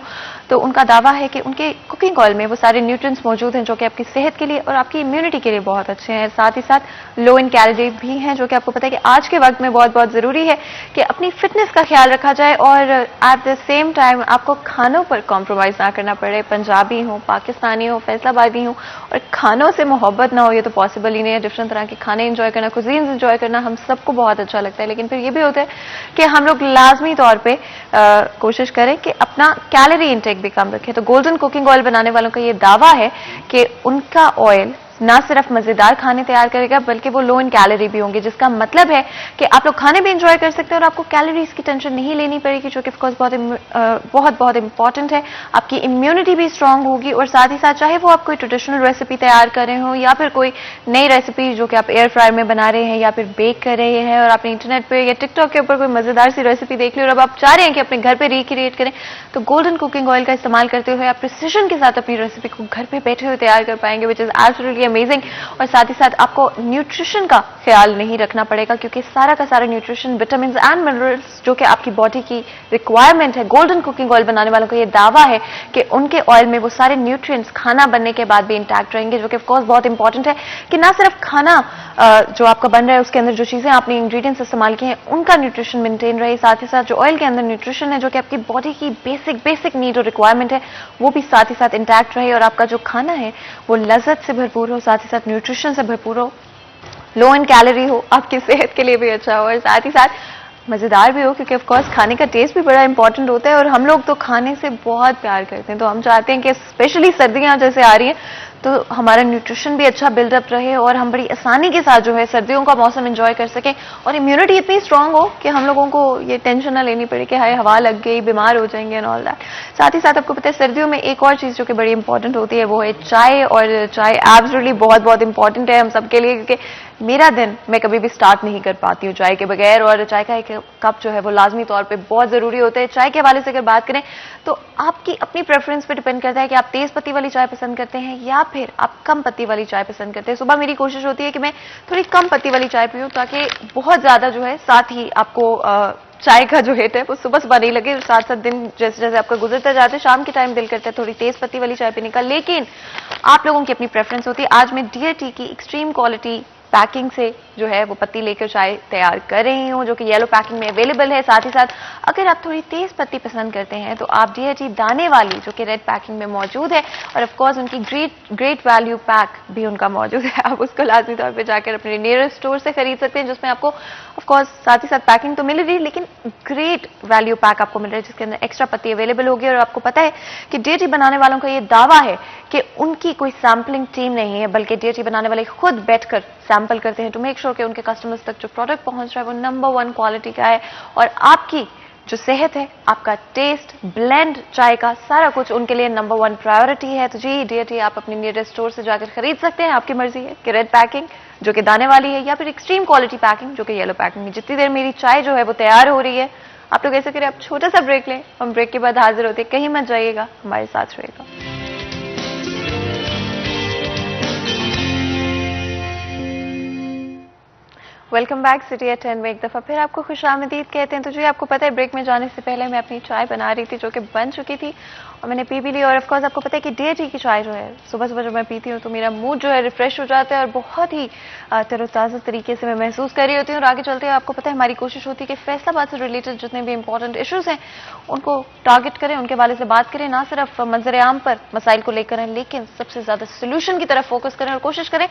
तो उनका दावा है कि उनके कुकिंग ऑयल में वो सारे न्यूट्रिएंट्स मौजूद हैं जो कि आपकी सेहत के लिए और आपकी इम्यूनिटी के लिए बहुत अच्छे हैं। साथ ही साथ लो इन कैलोरी भी हैं, जो कि आपको पता है कि आज के वक्त में बहुत बहुत जरूरी है कि अपनी फिटनेस का ख्याल रखा जाए और एट द सेम टाइम आपको खानों पर कॉम्प्रोमाइज ना करना पड़े। पंजाबी हो, पाकिस्तानी हो, फैसलाबादी हो, और खानों से मोहब्बत ना हो ये तो पॉसिबल ही नहीं है। डिफरेंट तरह के खाने एंजॉय करना, कुजीन्स एंजॉय करना हम सबको बहुत अच्छा लगता है, लेकिन फिर ये भी होता है कि हम लोग लाजमी तौर पे कोशिश करें कि अपना कैलोरी इंटेक भी कम रखें। तो गोल्डन कुकिंग ऑयल बनाने वालों का ये दावा है कि उनका ऑयल ना सिर्फ मजेदार खाने तैयार करेगा बल्कि वो लो इन कैलोरी भी होंगे, जिसका मतलब है कि आप लोग खाने भी एंजॉय कर सकते हैं और आपको कैलोरीज की टेंशन नहीं लेनी पड़ेगी, जो कि ऑफकोर्स बहुत इंपॉर्टेंट है। आपकी इम्यूनिटी भी स्ट्रांग होगी और साथ ही साथ चाहे वो आप कोई ट्रेडिशनल रेसिपी तैयार कर रहे हो या फिर कोई नई रेसिपी जो कि आप एयर फ्रायर में बना रहे हैं या फिर बेक कर रहे हैं और आपने इंटरनेट पर या टिकटॉक के ऊपर कोई मजेदार सी रेसिपी देख ली और अब आप चाह रहे हैं कि अपने घर पर रिक्रिएट करें, तो गोल्डन कुकिंग ऑयल का इस्तेमाल करते हुए आप प्रिसिजन के साथ अपनी रेसिपी को घर पर बैठे हुए तैयार कर पाएंगे, विच इज एब्सोल्युटली अमेजिंग। और साथ ही साथ आपको न्यूट्रिशन का ख्याल नहीं रखना पड़ेगा, क्योंकि सारा का सारा न्यूट्रिशन, विटामिन एंड मिनरल्स जो कि आपकी बॉडी की रिक्वायरमेंट है, गोल्डन कुकिंग ऑयल बनाने वालों का ये दावा है कि उनके ऑयल में वो सारे न्यूट्रिएंट्स खाना बनने के बाद भी इंटैक्ट रहेंगे, जो कि ऑफकोर्स बहुत इंपॉर्टेंट है कि ना सिर्फ खाना जो आपका बन रहा है उसके अंदर जो चीजें आपने इंग्रेडिएंट्स इस्तेमाल किए हैं उनका न्यूट्रिशन मेंटेन रहे, साथ ही साथ जो ऑयल के अंदर न्यूट्रिशन है जो कि आपकी बॉडी की बेसिक नीड और रिक्वायरमेंट है वो भी साथ ही साथ इंटैक्ट रहे, और आपका जो खाना है वो लज्जत से भरपूर हो, साथ ही साथ न्यूट्रिशन से भरपूर हो, लो इन कैलोरी हो, आपकी सेहत के लिए भी अच्छा हो, और साथ ही साथ मजेदार भी हो, क्योंकि ऑफ कोर्स खाने का टेस्ट भी बड़ा इंपॉर्टेंट होता है। और हम लोग तो खाने से बहुत प्यार करते हैं, तो हम चाहते हैं कि स्पेशली सर्दियां जैसे आ रही हैं तो हमारा न्यूट्रिशन भी अच्छा बिल्डअप रहे और हम बड़ी आसानी के साथ जो है सर्दियों का मौसम एंजॉय कर सकें, और इम्यूनिटी इतनी स्ट्रांग हो कि हम लोगों को ये टेंशन ना लेनी पड़े कि हाय हवा लग गई, बीमार हो जाएंगे एंड ऑल दैट। साथ ही साथ आपको पता है सर्दियों में एक और चीज जो कि बड़ी इंपॉर्टेंट होती है वो है चाय, और चाय एब्सोल्युटली बहुत इंपॉर्टेंट है हम सबके लिए, क्योंकि मेरा दिन मैं कभी भी स्टार्ट नहीं कर पाती हूँ चाय के बगैर, और चाय का एक कप जो है वो लाजमी तौर पे बहुत जरूरी होता है। चाय के हवाले से अगर बात करें तो आपकी अपनी प्रेफरेंस पे डिपेंड करता है कि आप तेज पत्ती वाली चाय पसंद करते हैं या फिर आप कम पत्ती वाली चाय पसंद करते हैं। सुबह मेरी कोशिश होती है कि मैं थोड़ी कम पत्ती वाली चाय पीऊँ, ताकि बहुत ज्यादा जो है साथ ही आपको चाय का जो हिट है वो सुबह नहीं लगे, साथ साथ दिन जैसे जैसे आपका गुजरता जाता है शाम के टाइम दिल करता है थोड़ी तेज पत्ती वाली चाय पीने का, लेकिन आप लोगों की अपनी प्रेफरेंस होती है। आज मैं डियर टी की एक्सट्रीम क्वालिटी पैकिंग से जो है वो पत्ती लेकर चाय तैयार कर रही हूँ, जो कि येलो पैकिंग में अवेलेबल है। साथ ही साथ अगर आप थोड़ी तेज पत्ती पसंद करते हैं तो आप डीएटी दाने वाली जो कि रेड पैकिंग में मौजूद है, और ऑफ कोर्स उनकी ग्रेट वैल्यू पैक भी उनका मौजूद है, आप उसको लाजमी तौर पे जाकर अपने नियरेस्ट स्टोर से खरीद सकते हैं, जिसमें आपको ऑफ कोर्स साथ ही साथ पैकिंग तो मिल रही है लेकिन ग्रेट वैल्यू पैक आपको मिल रहा है जिसके अंदर एक्स्ट्रा पत्ती अवेलेबल होगी। और आपको पता है कि डीएटी बनाने वालों का ये दावा है कि उनकी कोई सैम्पलिंग टीम नहीं है, बल्कि डीएटी बनाने वाले खुद बैठकर सैंपल करते हैं टू मेक श्योर कि उनके कस्टमर्स तक जो प्रोडक्ट पहुंच रहा है वो नंबर 1 क्वालिटी का है, और आपकी जो सेहत है, आपका टेस्ट, ब्लेंड चाय का सारा कुछ उनके लिए नंबर 1 प्रायोरिटी है। तो जी डीएटी आप अपने नियरेस्ट स्टोर से जाकर खरीद सकते हैं, आपकी मर्जी है कि रेड पैकिंग जो कि दाने वाली है या फिर एक्सट्रीम क्वालिटी पैकिंग जो कि येलो पैकिंग है। जितनी देर मेरी चाय जो है वो तैयार हो रही है, आप लोग ऐसे करें, आप छोटा सा ब्रेक लें, हम ब्रेक के बाद हाजिर होते हैं, कहीं मत जाइएगा, हमारे साथ रहेगा। वेलकम बैक सिटी एट 10 में एक दफा फिर आपको खुशामदीद कहते हैं। तो जी आपको पता है ब्रेक में जाने से पहले मैं अपनी चाय बना रही थी जो कि बन चुकी थी और मैंने पी भी ली, और ऑफ कोर्स आपको पता है कि डीएटी की चाय जो है सुबह सुबह जब मैं पीती हूँ तो मेरा मूड जो है रिफ्रेश हो जाता है और बहुत ही तरोताज़ा तरीके से मैं महसूस कर रही होती हूँ। और आगे चलते हुए आपको पता है हमारी कोशिश होती है कि फैसलाबाद से रिलेटेड जितने भी इंपॉर्टेंट इशूज़ हैं उनको टारगेट करें, उनके बारे से बात करें, ना सिर्फ मंजर आम पर मसाइल को लेकर हैं लेकिन सबसे ज़्यादा सोल्यूशन की तरफ फोकस करें और कोशिश करें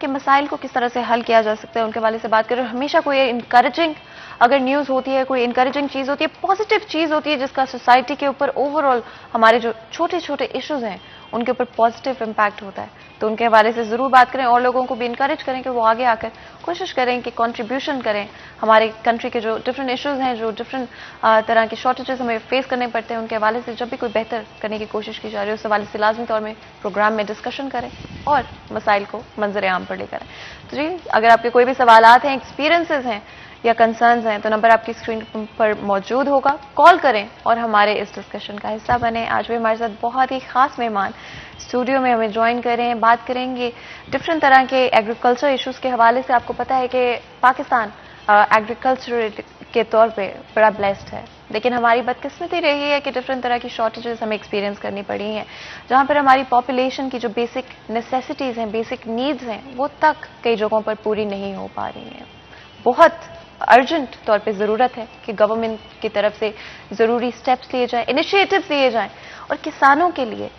कि मसाइल को किस तरह से हल किया जा सकता है उनके बारे से बात करें। हमेशा कोई इंकरेजिंग अगर न्यूज़ होती है, कोई इंकरेजिंग चीज़ होती है, पॉजिटिव चीज़ होती है जिसका सोसाइटी के ऊपर ओवरऑल हमारे जो छोटे छोटे इश्यूज हैं उनके ऊपर पॉजिटिव इम्पैक्ट होता है, तो उनके हवाले से ज़रूर बात करें और लोगों को भी इंकरेज करें कि वो आगे आकर कोशिश करें कि कंट्रीब्यूशन करें। हमारे कंट्री के जो डिफरेंट इश्यूज हैं, जो डिफरेंट तरह के शॉर्टेजेस हमें फेस करने पड़ते हैं, उनके हवाले से जब भी कोई बेहतर करने की कोशिश की जा रही है उस हवाले से लाजमी तौर में प्रोग्राम में डिस्कशन करें और मसाइल को मंजर आम पर लेकर आएं। तो जी अगर आपके कोई भी सवालात हैं, एक्सपीरियंसेस हैं या कंसर्न्स हैं तो नंबर आपकी स्क्रीन पर मौजूद होगा, कॉल करें और हमारे इस डिस्कशन का हिस्सा बने। आज भी हमारे साथ बहुत ही खास मेहमान स्टूडियो में हमें ज्वाइन कर रहे हैं, बात करेंगे डिफरेंट तरह के एग्रीकल्चर इश्यूज़ के हवाले से। आपको पता है कि पाकिस्तान एग्रीकल्चर के तौर पे बड़ा ब्लेस्ड है, लेकिन हमारी बदकिस्मती रही है कि डिफरेंट तरह की शॉर्टेजेस हमें एक्सपीरियंस करनी पड़ी हैं, जहाँ पर हमारी पॉपुलेशन की जो बेसिक नेसेसिटीज़ हैं, बेसिक नीड्स हैं, वो तक कई जगहों पर पूरी नहीं हो पा रही हैं। बहुत अर्जेंट तौर पे ज़रूरत है कि गवर्नमेंट की तरफ से ज़रूरी स्टेप्स लिए जाएं, इनिशिएटिव्स लिए जाएं और किसानों के लिए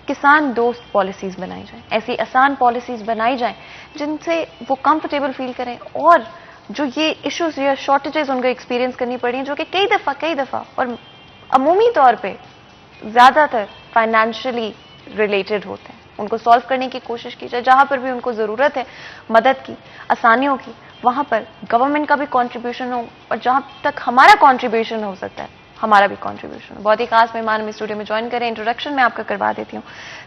किसान दोस्त पॉलिसीज़ बनाई जाएं, ऐसी आसान पॉलिसीज़ बनाई जाएं जिनसे वो कंफर्टेबल फील करें और जो ये इश्यूज या शॉर्टेजेस उनको एक्सपीरियंस करनी पड़ी हैं जो कि कई दफ़ा और अमूमी तौर पे ज़्यादातर फाइनेंशियली रिलेटेड होते हैं, उनको सॉल्व करने की कोशिश की जाए। जहाँ पर भी उनको ज़रूरत है मदद की, आसानियों की, वहाँ पर गवर्नमेंट का भी कंट्रीब्यूशन हो और जहाँ तक हमारा कंट्रीब्यूशन हो सकता है हमारा भी कंट्रीब्यूशन हो। बहुत ही खास मेहमान हम स्टूडियो में ज्वाइन करें, इंट्रोडक्शन मैं आपका करवा देती हूँ।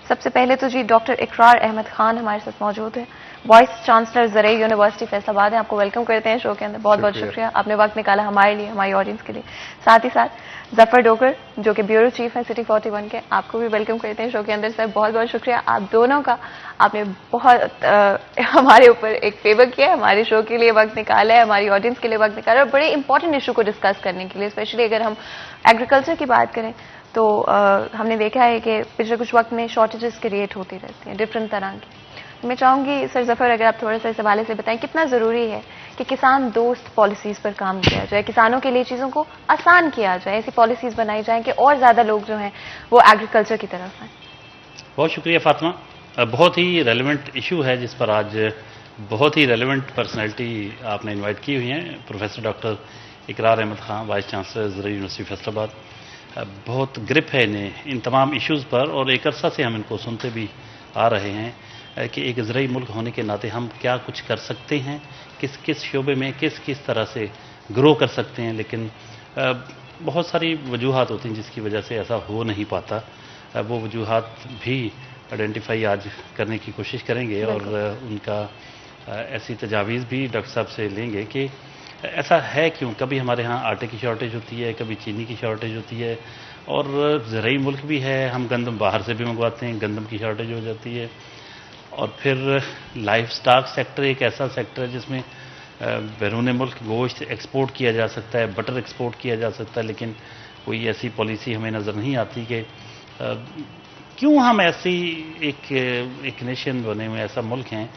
सबसे पहले तो जी डॉक्टर इकरार अहमद खान हमारे साथ मौजूद है, वाइस चांसलर ज़रई यूनिवर्सिटी फैसलाबाद है। आपको वेलकम करते हैं शो के अंदर, बहुत बहुत शुक्रिया आपने वक्त निकाला हमारे लिए, हमारी ऑडियंस के लिए। साथ ही साथ जफर डोगर जो कि ब्यूरो चीफ हैं सिटी 41 के, आपको भी वेलकम करते हैं शो के अंदर। सर बहुत बहुत शुक्रिया आप दोनों का, आपने बहुत हमारे ऊपर एक फेवर किया, हमारे शो के लिए वक्त निकाला है, हमारी ऑडियंस के लिए वक्त निकाला है, और बड़े इंपॉर्टेंट इशू को डिस्कस करने के लिए। स्पेशली अगर हम एग्रीकल्चर की बात करें तो हमने देखा है कि पिछले कुछ वक्त में शॉर्टेजेस क्रिएट होती रहती हैं डिफरेंट तरह की। मैं चाहूंगी सर जफर अगर आप थोड़ा सा इस हवाले से बताएं कितना ज़रूरी है कि किसान दोस्त पॉलिसीज़ पर काम किया जाए, किसानों के लिए चीज़ों को आसान किया जाए, ऐसी पॉलिसीज़ बनाई जाएं कि और ज़्यादा लोग जो हैं वो एग्रीकल्चर की तरफ आएँ। बहुत शुक्रिया फातिमा। बहुत ही रेलेवेंट इशू है जिस पर आज बहुत ही रेलेवेंट पर्सनैलिटी आपने इनवाइट की हुई हैं। प्रोफेसर डॉक्टर इकरार अहमद खां, वाइस चांसलर ज़रूरी यूनिवर्सिटी फैसलाबाद। बहुत ग्रिप है इन्हें इन तमाम इश्यूज़ पर, और एक अरसा से हम इनको सुनते भी आ रहे हैं कि एक ज़रूरी मुल्क होने के नाते हम क्या कुछ कर सकते हैं, किस किस शोबे में किस किस तरह से ग्रो कर सकते हैं। लेकिन बहुत सारी वजूहात होती हैं जिसकी वजह से ऐसा हो नहीं पाता। वो वजूहात भी आइडेंटिफाई आज करने की कोशिश करेंगे और उनका ऐसी तजावीज़ भी डॉक्टर साहब से लेंगे कि ऐसा है क्यों। कभी हमारे यहाँ आटे की शॉर्टेज होती है, कभी चीनी की शॉर्टेज होती है, और ज़रूरी मुल्क भी है, हम गंदम बाहर से भी मंगवाते हैं, गंदम की शॉर्टेज हो जाती है। और फिर लाइफ स्टॉक सेक्टर एक ऐसा सेक्टर है जिसमें बैरून मुल्क गोश्त एक्सपोर्ट किया जा सकता है, बटर एक्सपोर्ट किया जा सकता है, लेकिन कोई ऐसी पॉलिसी हमें नज़र नहीं आती कि क्यों हम ऐसी एक नेशन बने हुए ऐसा मुल्क हैं।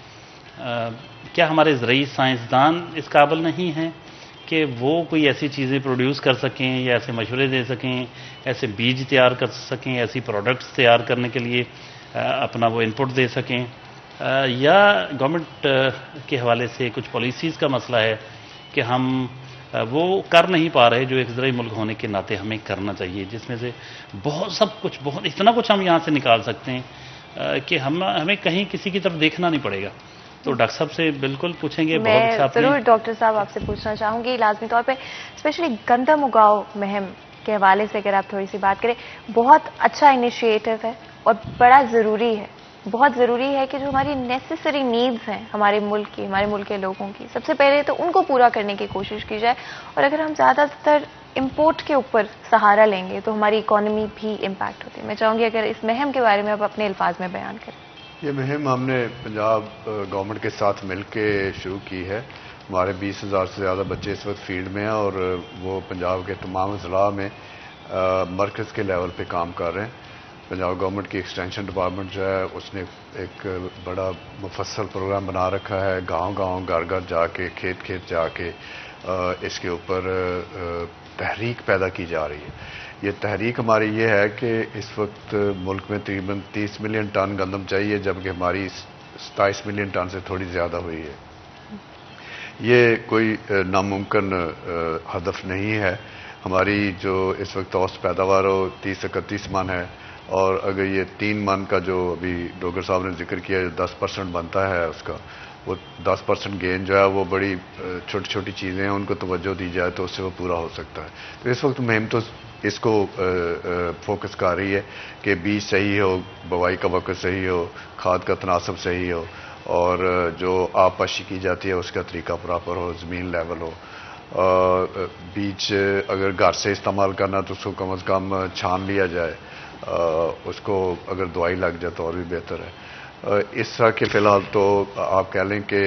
क्या हमारे ज़रूरी साइंसदान इस काबिल नहीं हैं कि वो कोई ऐसी चीज़ें प्रोड्यूस कर सकें या ऐसे मशवरे दे सकें, ऐसे बीज तैयार कर सकें, ऐसी प्रोडक्ट्स तैयार करने के लिए अपना वो इनपुट दे सकें, या गवर्नमेंट के हवाले से कुछ पॉलिसीज़ का मसला है कि हम वो कर नहीं पा रहे जो एक ज़रूरी मुल्क होने के नाते हमें करना चाहिए, जिसमें से बहुत सब कुछ बहुत इतना कुछ हम यहाँ से निकाल सकते हैं कि हमें कहीं किसी की तरफ देखना नहीं पड़ेगा। तो डॉक्टर साहब से बिल्कुल पूछेंगे। मैं ज़रूर डॉक्टर साहब आपसे पूछना चाहूँगी लाजमी तौर पे, स्पेशली गंदम उगाओ मुहिम के हवाले से अगर आप थोड़ी सी बात करें। बहुत अच्छा इनिशिएटिव है और बड़ा ज़रूरी है, बहुत ज़रूरी है कि जो हमारी नेसेसरी नीड्स हैं हमारे मुल्क की, हमारे मुल्क के लोगों की, सबसे पहले तो उनको पूरा करने की कोशिश की जाए। और अगर हम ज़्यादातर इंपोर्ट के ऊपर सहारा लेंगे तो हमारी इकॉनमी भी इम्पैक्ट होती है। मैं चाहूँगी अगर इस मुहिम के बारे में आप अपने अल्फाज में बयान करें। ये मुहिम हमने पंजाब गवर्नमेंट के साथ मिलकर शुरू की है। हमारे 20,000 से ज़्यादा बच्चे इस वक्त फील्ड में हैं और वो पंजाब के तमाम ज़िला में मरकज़ के लेवल पे काम कर रहे हैं। पंजाब गवर्नमेंट की एक्सटेंशन डिपार्टमेंट जो है उसने एक बड़ा मुफस्सल प्रोग्राम बना रखा है, गांव-गांव, घर-घर जाके, खेत-खेत जाके इसके ऊपर तहरीक पैदा की जा रही है। ये तहरीक हमारी ये है कि इस वक्त मुल्क में तकरीबन 30 मिलियन टन गंदम चाहिए, जबकि हमारी 27 मिलियन टन से थोड़ी ज़्यादा हुई है। ये कोई नामुमकिन हदफ नहीं है। हमारी जो इस वक्त औसत पैदावार हो 30-31 मन है, और अगर ये 3 मन का जो अभी डोगर साहब ने जिक्र किया, जो 10% बनता है उसका, वो 10% गेन जो है वो बड़ी छोटी छोटी चीज़ें हैं, उनको तवज्जो दी जाए तो उससे वो पूरा हो सकता है। तो इस वक्त मुहिम तो इसको फोकस कर रही है कि बीज सही हो, बुवाई का वक्त सही हो, खाद का तनासब सही हो, और जो आबपाशी की जाती है उसका तरीका प्रॉपर हो, ज़मीन लेवल हो। बीज अगर घर से इस्तेमाल करना तो उसको कम से कम छान लिया जाए, उसको अगर दवाई लग जाए तो और भी बेहतर है। इस तरह के फ़िलहाल तो आप कह लें कि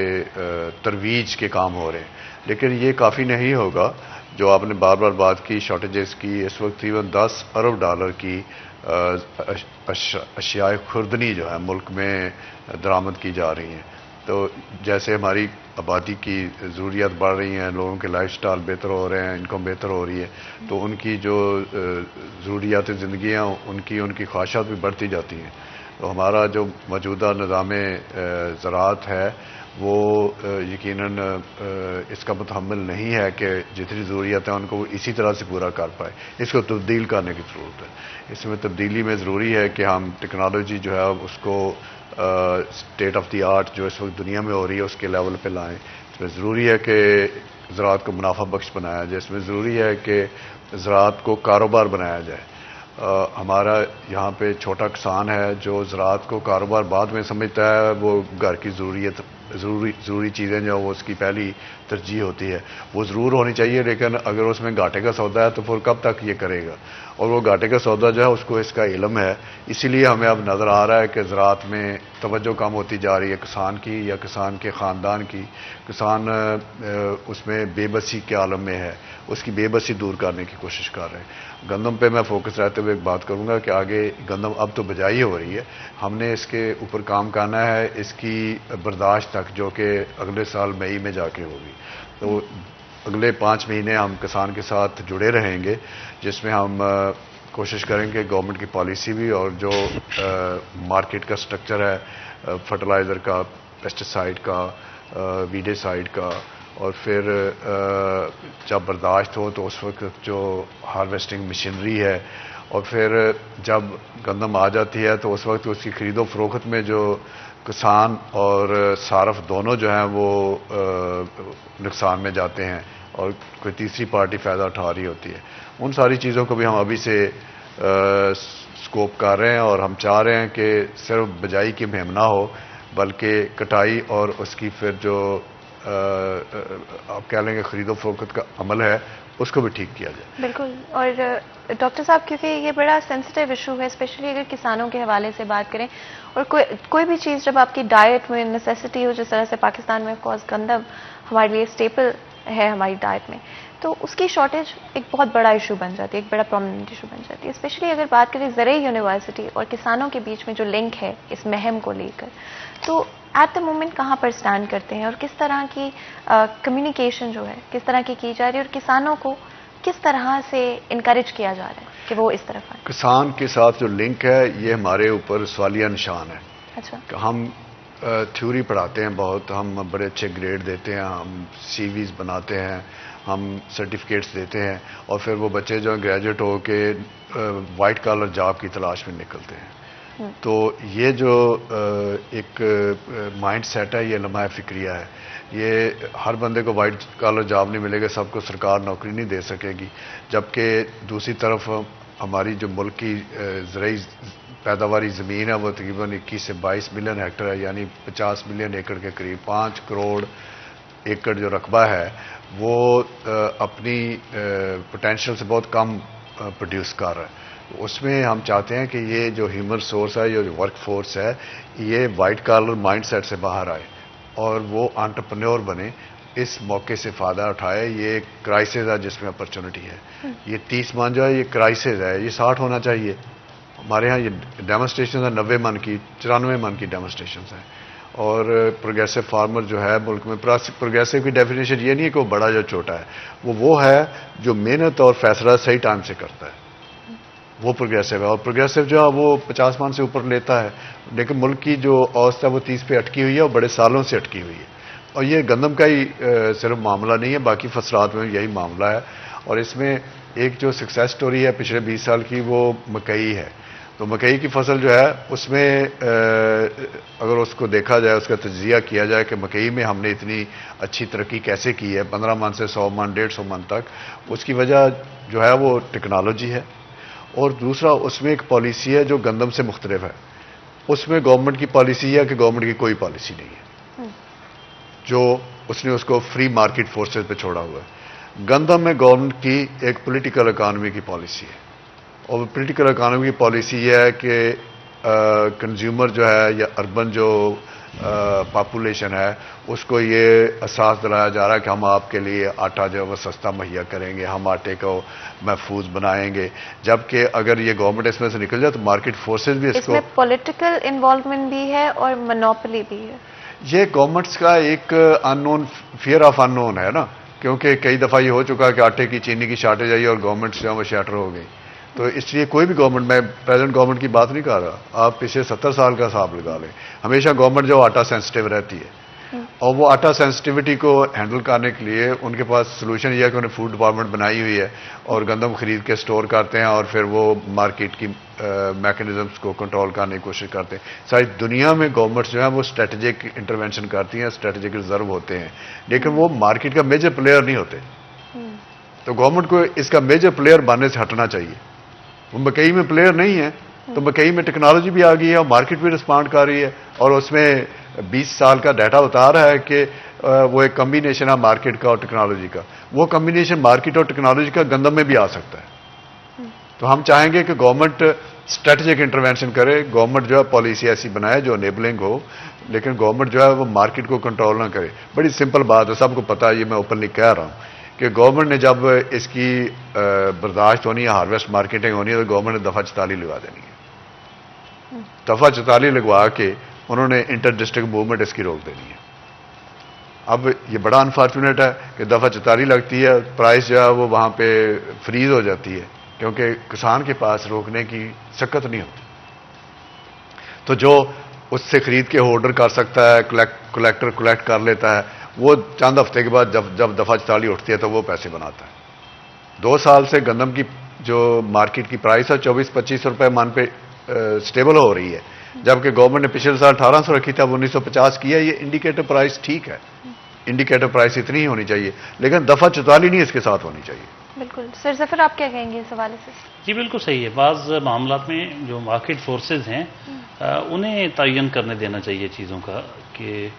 तरवीज के काम हो रहे हैं, लेकिन ये काफ़ी नहीं होगा। जो आपने बार बार बात की शॉर्टेजेस की, इस वक्त तकरीबन $10 अरब की अशियाए खुर्दनी जो है मुल्क में दरामद की जा रही हैं। तो जैसे हमारी आबादी की ज़रूरियात बढ़ रही हैं, लोगों के लाइफ स्टाइल बेहतर हो रहे हैं, इनकम बेहतर हो रही है, तो उनकी जो ज़रूरियात ज़िंदगी हैं उनकी ख्वाहिशात भी बढ़ती जाती हैं। तो हमारा जो मौजूदा निज़ाम ज़राअत है वो यकीनन इसका मुतहम्मिल नहीं है कि जितनी ज़रूरियात हैं उनको इसी तरह से पूरा कर पाए। इसको तब्दील करने की ज़रूरत है। इसमें तब्दीली में ज़रूरी है कि हम टेक्नोलॉजी जो है उसको स्टेट ऑफ द आर्ट जो इस वक्त दुनिया में हो रही है उसके लेवल पे लाएं। इसमें ज़रूरी है कि ज़राअत को मुनाफा बख्श बनाया जाए। इसमें ज़रूरी है कि ज़राअत को कारोबार बनाया जाए। हमारा यहाँ पे छोटा किसान है जो ज़राअत को कारोबार बाद में समझता है, वो घर की ज़रूरी चीज़ें जो वो उसकी पहली तरजीह होती है वो ज़रूर होनी चाहिए, लेकिन अगर उसमें घाटे का सौदा है तो फिर कब तक ये करेगा। और वो घाटे का सौदा जो है उसको इसका इल्म है, इसीलिए हमें अब नज़र आ रहा है कि ज़राअत में तवज्जो कम होती जा रही है किसान की या किसान के ख़ानदान की। किसान उसमें बेबसी के आलम में है, उसकी बेबसी दूर करने की कोशिश कर रहे हैं। गंदम पे मैं फोकस रहते हुए एक बात करूंगा कि आगे गंदम अब तो बिजाई हो रही है, हमने इसके ऊपर काम करना है, इसकी बर्दाश्त तक जो कि अगले साल मई में जाके होगी। तो अगले 5 महीने हम किसान के साथ जुड़े रहेंगे, जिसमें हम कोशिश करेंगे गवर्नमेंट की पॉलिसी भी और जो मार्केट का स्ट्रक्चर है फर्टिलाइज़र का, पेस्टिसाइड का, वीडिसाइड का, और फिर जब बर्दाश्त हो तो उस वक्त जो हार्वेस्टिंग मशीनरी है, और फिर जब गंदम आ जाती है तो उस वक्त उसकी खरीदो फरोख्त में जो किसान और सारफ दोनों जो हैं वो नुकसान में जाते हैं और कोई तीसरी पार्टी फ़ायदा उठा रही होती है। उन सारी चीज़ों को भी हम अभी से स्कोप कर रहे हैं और हम चाह रहे हैं कि सिर्फ बिजाई की मुहिम ना हो बल्कि कटाई और उसकी फिर जो आप कह लेंगे खरीदो फरोख्त का अमल है उसको भी ठीक किया जाए। बिल्कुल। और डॉक्टर साहब, क्योंकि ये बड़ा सेंसिटिव इशू है, स्पेशली अगर किसानों के हवाले से बात करें, और कोई भी चीज़ जब आपकी डाइट में नेसेसिटी हो, जिस तरह से पाकिस्तान में ऑफकोर्स गंदम हमारे लिए स्टेपल है हमारी डाइट में, तो उसकी शॉर्टेज एक बहुत बड़ा इशू बन जाती है, एक बड़ा प्रोमिनेंट इशू बन जाती है। स्पेशली अगर बात करें ज़रई यूनिवर्सिटी और किसानों के बीच में जो लिंक है इस मुहिम को लेकर, तो एट द मोमेंट कहाँ पर स्टैंड करते हैं और किस तरह की कम्युनिकेशन जो है किस तरह की जा रही है और किसानों को किस तरह से इनकरेज किया जा रहा है कि वो इस तरफ आए? किसान के साथ जो लिंक है ये हमारे ऊपर सवालिया निशान है। अच्छा। हम थ्योरी पढ़ाते हैं बहुत, हम बड़े अच्छे ग्रेड देते हैं, हम सीवीज बनाते हैं, हम सर्टिफिकेट्स देते हैं, और फिर वो बच्चे जो ग्रेजुएट हो के वाइट कॉलर जॉब की तलाश में निकलते हैं। तो ये जो एक माइंड सेट है, ये लम्हा फ़िक्रिया है। ये हर बंदे को वाइट कॉलर जॉब नहीं मिलेगा, सबको सरकार नौकरी नहीं दे सकेगी, जबकि दूसरी तरफ हमारी जो मुल्क की ज़रई पैदावारी ज़मीन है वो तकरीबन 21 से 22 मिलियन हेक्टर है, यानी 50 मिलियन एकड़ के करीब 5 करोड़ एकड़ जो रकबा है वो अपनी पोटेंशियल से बहुत कम प्रोड्यूस कर रहा है। उसमें हम चाहते हैं कि ये जो ह्यूमन रिसोर्स है, ये जो वर्क फोर्स है, ये वाइट कॉलर माइंडसेट से बाहर आए और वो एंटरप्रेन्योर बने, इस मौके से फ़ायदा उठाए। ये एक क्राइसिस है जिसमें अपॉर्चुनिटी है। ये 30 मन जो है ये क्राइसिस है, ये 60 होना चाहिए। हमारे यहाँ ये डेमोस्ट्रेशन है 90 मन की, 94 मन की डेमोस्ट्रेशन है। और प्रोग्रेसिव फार्मर जो है मुल्क में, प्रोग्रेसिव की डेफिनेशन ये नहीं है कि वो बड़ा या छोटा है, वो है जो मेहनत और फैसला सही टाइम से करता है, वो प्रोग्रेसिव है। और प्रोग्रेसिव जो है वो 50 मन से ऊपर लेता है, लेकिन मुल्क की जो औसत है वो 30 पे अटकी हुई है और बड़े सालों से अटकी हुई है। और ये गंदम का ही सिर्फ मामला नहीं है, बाकी फसलात में यही मामला है। और इसमें एक जो सक्सेस स्टोरी है पिछले 20 साल की, वो मकई है। तो मकई की फसल जो है उसमें अगर उसको देखा जाए, उसका तजिया किया जाए कि मकई में हमने इतनी अच्छी तरक्की कैसे की है 15 मन से 100 मन 150 मन तक, उसकी वजह जो है वो टेक्नोलॉजी है। और दूसरा उसमें एक पॉलिसी है जो गंदम से मुख्तलिफ है। उसमें गवर्नमेंट की पॉलिसी है कि गवर्नमेंट की कोई पॉलिसी नहीं है, जो उसने उसको फ्री मार्केट फोर्सेस पे छोड़ा हुआ है। गंदम में गवर्नमेंट की एक पॉलिटिकल इकानमी की पॉलिसी है, और पॉलिटिकल इकानमी की पॉलिसी यह है कि कंज्यूमर जो है या अर्बन जो पॉपुलेशन है उसको ये एहसास दिलाया जा रहा है कि हम आपके लिए आटा जो है वो सस्ता मुहैया करेंगे, हम आटे को महफूज बनाएंगे। जबकि अगर ये गवर्नमेंट इसमें से निकल जाए तो मार्केट फोर्सेस भी इसमें पॉलिटिकल इन्वॉल्वमेंट भी है और मोनोपोली भी है। ये गवर्नमेंट्स का एक अननोन, फियर ऑफ अननोन है ना, क्योंकि कई दफ़ा ये हो चुका है कि आटे की चीनी की शार्टेज आई और गवर्नमेंट्स जो है वो शटर हो गई। तो इसलिए कोई भी गवर्नमेंट, मैं प्रेजेंट गवर्नमेंट की बात नहीं कर रहा, आप पिछले 70 साल का हिसाब लगा लें, हमेशा गवर्नमेंट जो आटा सेंसिटिव रहती है, और वो आटा सेंसिटिविटी को हैंडल करने के लिए उनके पास सोल्यूशन यह है कि उन्हें फूड डिपार्टमेंट बनाई हुई है और गंदम खरीद के स्टोर करते हैं और फिर वो मार्केट की मैकेनिज्म्स को कंट्रोल करने की कोशिश करते हैं। सारी दुनिया में गवर्नमेंट्स जो है वो स्ट्रेटेजिक इंटरवेंशन करती हैं, स्ट्रेटेजिक रिजर्व होते हैं, लेकिन वो मार्केट का मेजर प्लेयर नहीं होते। तो गवर्नमेंट को इसका मेजर प्लेयर बनने से हटना चाहिए। वो मकई में प्लेयर नहीं है, तो मकई में टेक्नोलॉजी भी आ गई है और मार्केट भी रिस्पॉन्ड कर रही है, और उसमें 20 साल का डाटा बता रहा है कि वो एक कम्बिनेशन है मार्केट का और टेक्नोलॉजी का। वो कम्बिनेशन मार्केट और टेक्नोलॉजी का गंदम में भी आ सकता है। तो हम चाहेंगे कि गवर्नमेंट स्ट्रेटेजिक इंटरवेंशन करे, गवर्नमेंट जो है पॉलिसी ऐसी बनाए जो एनेबलिंग हो, लेकिन गवर्नमेंट जो है वो मार्केट को कंट्रोल ना करे। बड़ी सिंपल बात है, सबको पता है, ये मैं ओपनली कह रहा हूँ कि गवर्नमेंट ने जब इसकी बर्दाश्त होनी है, हार्वेस्ट मार्केटिंग होनी है, तो गवर्नमेंट ने दफा 44 लगा देनी है। दफा 44 लगवा के उन्होंने इंटर डिस्ट्रिक्ट मूवमेंट इसकी रोक देनी है। अब ये बड़ा अनफॉर्चुनेट है कि दफा 44 लगती है, प्राइस जो है वो वहां पे फ्रीज हो जाती है, क्योंकि किसान के पास रोकने की शक्कत नहीं होती। तो जो उससे खरीद के ऑर्डर कर सकता है, कलेक्टर कलेक्ट कर लेता है, वो चंद हफ्ते के बाद जब दफा 44 उठती है तो वो पैसे बनाता है। 2 साल से गंदम की जो मार्केट की प्राइस है 24-25 रुपए मन पे स्टेबल हो रही है, जबकि गवर्नमेंट ने पिछले साल 1800 रखी थी, अब 1950 की है। ये इंडिकेटर प्राइस ठीक है, इंडिकेटर प्राइस इतनी ही होनी चाहिए, लेकिन दफा 44 नहीं इसके साथ होनी चाहिए। बिल्कुल सर, जफर आप क्या कहेंगे इस हवाले से? जी बिल्कुल सही है। बाज़ मामलात में जो मार्केट फोर्सेस हैं उन्हें तयन करने देना चाहिए चीज़ों का कि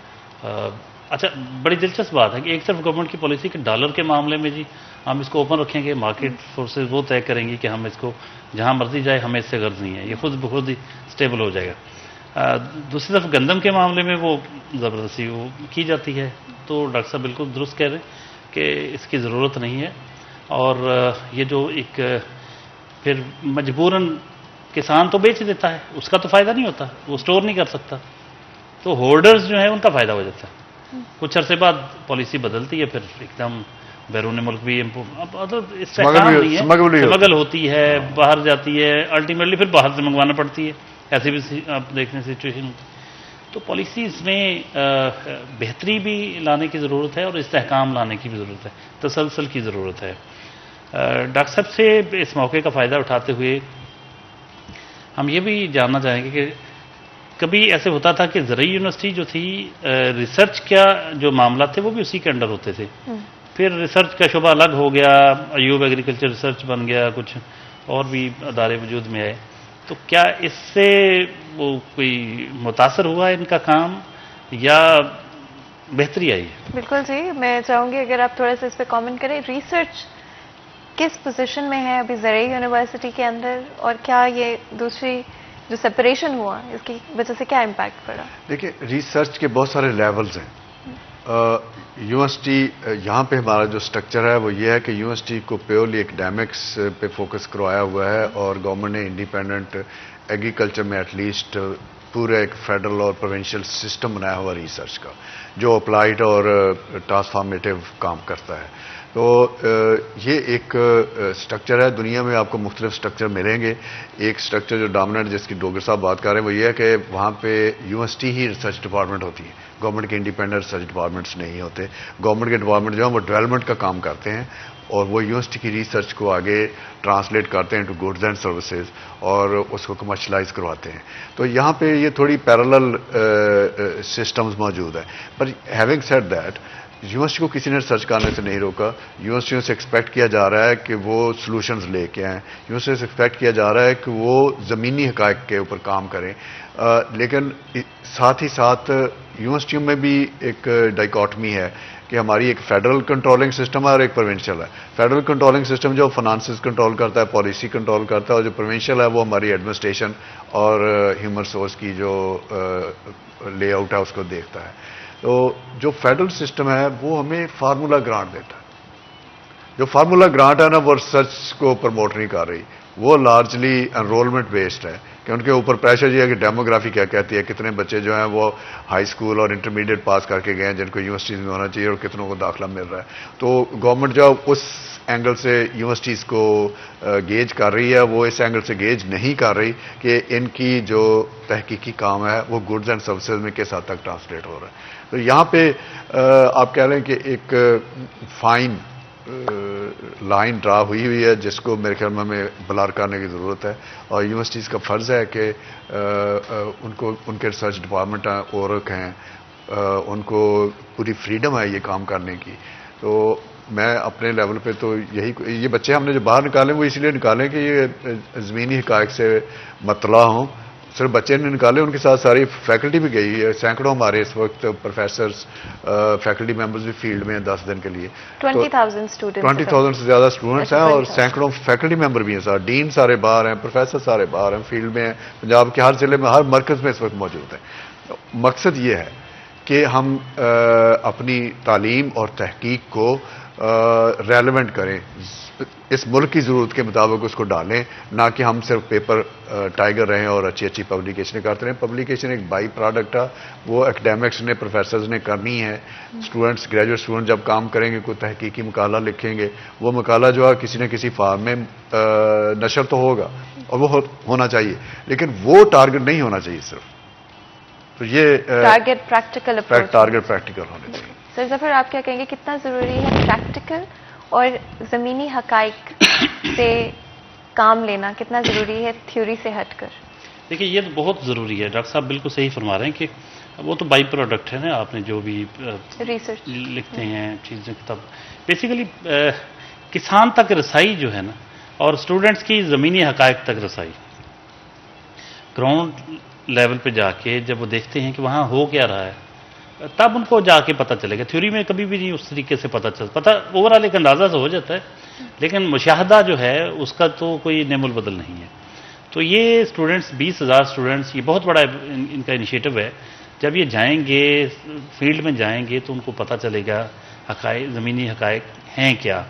अच्छा, बड़ी दिलचस्प बात है कि एक तरफ गवर्नमेंट की पॉलिसी कि डॉलर के मामले में जी हम इसको ओपन रखेंगे, मार्केट फोर्सेस वो तय करेंगी कि हम इसको जहां मर्जी जाए, हमें इससे गर्ज नहीं है, ये खुद ब खुद ही स्टेबल हो जाएगा। दूसरी तरफ गंदम के मामले में वो ज़बरदस्ती वो की जाती है। तो डॉक्टर साहब बिल्कुल दुरुस्त कह रहे हैं कि इसकी ज़रूरत नहीं है, और ये जो एक फिर मजबूरन किसान तो बेच देता है, उसका तो फ़ायदा नहीं होता, वो स्टोर नहीं कर सकता, तो होल्डर्स जो है उनका फ़ायदा हो जाता है। कुछ अरसे बाद पॉलिसी बदलती है, फिर एकदम बैरून मुल्क भी मतलब इससे काम नहीं है, स्मगल होती है, बाहर जाती है, अल्टीमेटली फिर बाहर से मंगवाना पड़ती है। ऐसे भी आप देखने सिचुएशन होती है। तो पॉलिसीज़ में बेहतरी भी लाने की ज़रूरत है और इस्तेहकाम लाने की भी ज़रूरत है, तसलसल की ज़रूरत है। डॉक्टर साहब से इस मौके का फ़ायदा उठाते हुए हम ये भी जानना चाहेंगे कि कभी ऐसे होता था कि ज़रई यूनिवर्सिटी जो थी, रिसर्च का जो मामला थे वो भी उसी के अंडर होते थे, फिर रिसर्च का शुबा अलग हो गया, अयूब एग्रीकल्चर रिसर्च बन गया, कुछ और भी अदारे वजूद में आए। तो क्या इससे वो कोई मुतासर हुआ इनका काम या बेहतरी आई है? बिल्कुल जी, मैं चाहूँगी अगर आप थोड़ा सा इस पर कॉमेंट करें। रिसर्च किस पोजीशन में है अभी ज़रई यूनिवर्सिटी के अंदर, और क्या ये दूसरी जो सेपरेशन हुआ इसकी वजह से क्या इम्पैक्ट पड़ा? देखिए, रिसर्च के बहुत सारे लेवल्स हैं। यूनिवर्सिटी यहाँ पे हमारा जो स्ट्रक्चर है वो ये है कि यूनिवर्सिटी को प्योरली एकेडमिक्स पे फोकस करवाया हुआ है, और गवर्नमेंट ने इंडिपेंडेंट एग्रीकल्चर में एटलीस्ट पूरे एक फेडरल और प्रोविंशियल सिस्टम बनाया हुआ रिसर्च का, जो अप्लाइड और ट्रांसफॉर्मेटिव काम करता है। तो ये एक स्ट्रक्चर है। दुनिया में आपको मुख्तलिफ स्ट्रक्चर मिलेंगे। एक स्ट्रक्चर जो डोमिनेंट, जिसकी डोगर साहब बात कर रहे हैं, वो ये है कि वहाँ पे यूनिवर्सिटी ही रिसर्च डिपार्टमेंट होती है, गवर्नमेंट के इंडिपेंडेंट रिसर्च डिपार्टमेंट्स नहीं होते। गवर्नमेंट के डिपार्टमेंट जो है वो डेवलपमेंट का काम करते हैं, और वो यूनिवर्सिटी की रिसर्च को आगे ट्रांसलेट करते हैं टू गुड्स एंड सर्विसेज और उसको कमर्शलाइज करवाते हैं। तो यहाँ पे ये थोड़ी पैरेलल सिस्टम्स मौजूद है। पर हैविंग सेड दैट, यूनिवर्सिटी को किसी ने रिसर्च करने से नहीं रोका। यूनिवर्सिटियों से एक्सपेक्ट किया जा रहा है कि वो सॉल्यूशंस लेके आएँ, यूनिवर्सिटी से एक्सपेक्ट किया जा रहा है कि वो ज़मीनी हक़ाइक़ के ऊपर काम करें। लेकिन साथ ही साथ यूनिवर्सिटियों में भी एक डाइकॉटमी है कि हमारी एक फेडरल कंट्रोलिंग सिस्टम है और एक प्रोविंशियल है। फेडरल कंट्रोलिंग सिस्टम जो फाइनेंसेस कंट्रोल करता है, पॉलिसी कंट्रोल करता है, और जो प्रोविंशियल है वो हमारी एडमिनिस्ट्रेशन और ह्यूमन रिसोर्स की जो लेआउट है उसको देखता है। तो जो फेडरल सिस्टम है वो हमें फार्मूला ग्रांट देता है। जो फार्मूला ग्रांट है ना, वो रिसर्च को प्रमोट नहीं कर रही, वो लार्जली एनरोलमेंट बेस्ड है कि उनके ऊपर प्रेशर ये है कि डेमोग्राफी क्या कहती है, कितने बच्चे जो हैं वो हाई स्कूल और इंटरमीडिएट पास करके गए हैं जिनको यूनिवर्सिटीज़ में होना चाहिए, और कितनों को दाखिला मिल रहा है। तो गवर्नमेंट जो उस एंगल से यूनिवर्सिटीज़ को गेज कर रही है, वो इस एंगल से गेज नहीं कर रही कि इनकी जो तहकीकी काम है वो गुड्स एंड सर्विसेज में किस हद तक ट्रांसलेट हो रहा है। तो यहाँ पे आप कह रहे हैं कि एक फाइन लाइन ड्रा हुई है, जिसको मेरे ख्याल में हमें ब्लर करने की ज़रूरत है, और यूनिवर्सिटीज़ का फ़र्ज़ है कि उनको उनके रिसर्च डिपार्टमेंट और हैं, उनको पूरी फ्रीडम है ये काम करने की। तो मैं अपने लेवल पे तो ये बच्चे हमने जो बाहर निकाले वो इसलिए निकाले कि ये ज़मीनी हक़ाइक़ से मतला हों। सिर्फ बच्चे ने निकाले, उनके साथ सारी फैकल्टी भी गई है। सैकड़ों हमारे इस वक्त प्रोफेसर्स, फैकल्टी मेंबर्स भी फील्ड में हैं 10 दिन के लिए। 20,000 स्टूडेंट्स 20,000 से ज़्यादा स्टूडेंट्स हैं और सैकड़ों फैकल्टी मेंबर भी हैं साथ। डीन सारे बाहर हैं, प्रोफेसर सारे बाहर हैं, फील्ड में हैं। पंजाब के हर ज़िले में, हर मरकज़ में इस वक्त मौजूद हैं। मकसद ये है कि हम अपनी तालीम और तहकीक को रेलेवेंट करें, इस मुल्क की ज़रूरत के मुताबिक उसको डालें, ना कि हम सिर्फ पेपर टाइगर रहें और अच्छी अच्छी पब्लिकेशनें करते रहें। पब्लिकेशन एक बाई प्रोडक्ट है, वो एकेडमिक्स ने, प्रोफेसर्स ने करनी है। स्टूडेंट्स, ग्रेजुएट स्टूडेंट जब काम करेंगे, कोई तहकीकी मकाला लिखेंगे, वो मकाला जो है किसी न किसी फार्म में नशर तो होगा और वो होना चाहिए, लेकिन वो टारगेट नहीं होना चाहिए सिर्फ। तो ये target practical approach, target practical होने चाहिए। सर ज़फ़र, आप क्या कहेंगे, कितना ज़रूरी है प्रैक्टिकल और ज़मीनी हक़ाइक़ से काम लेना, कितना ज़रूरी है थ्योरी से हटकर? देखिए, ये तो बहुत ज़रूरी है। डॉक्टर साहब बिल्कुल सही फरमा रहे हैं कि वो तो बाई प्रोडक्ट है ना, आपने जो भी रिसर्च लिखते हैं चीज़ें, किताब बेसिकली किसान तक रसाई जो है ना, और स्टूडेंट्स की ज़मीनी हक़ाइक़ तक रसाई, ग्राउंड लेवल पे जाके जब वो देखते हैं कि वहाँ हो क्या रहा है, तब उनको जाके पता चलेगा। थ्योरी में कभी भी नहीं उस तरीके से पता ओवरऑल एक अंदाज़ा से हो जाता है, लेकिन मुशाहदा जो है उसका तो कोई नेमुल बदल नहीं है। तो ये स्टूडेंट्स, 20,000 स्टूडेंट्स, ये बहुत बड़ा इनका इनिशिएटिव है। जब ये जाएंगे, फील्ड में जाएंगे, तो उनको पता चलेगा हक़ाइक़, ज़मीनी हक़ाइक़ हैं क्या,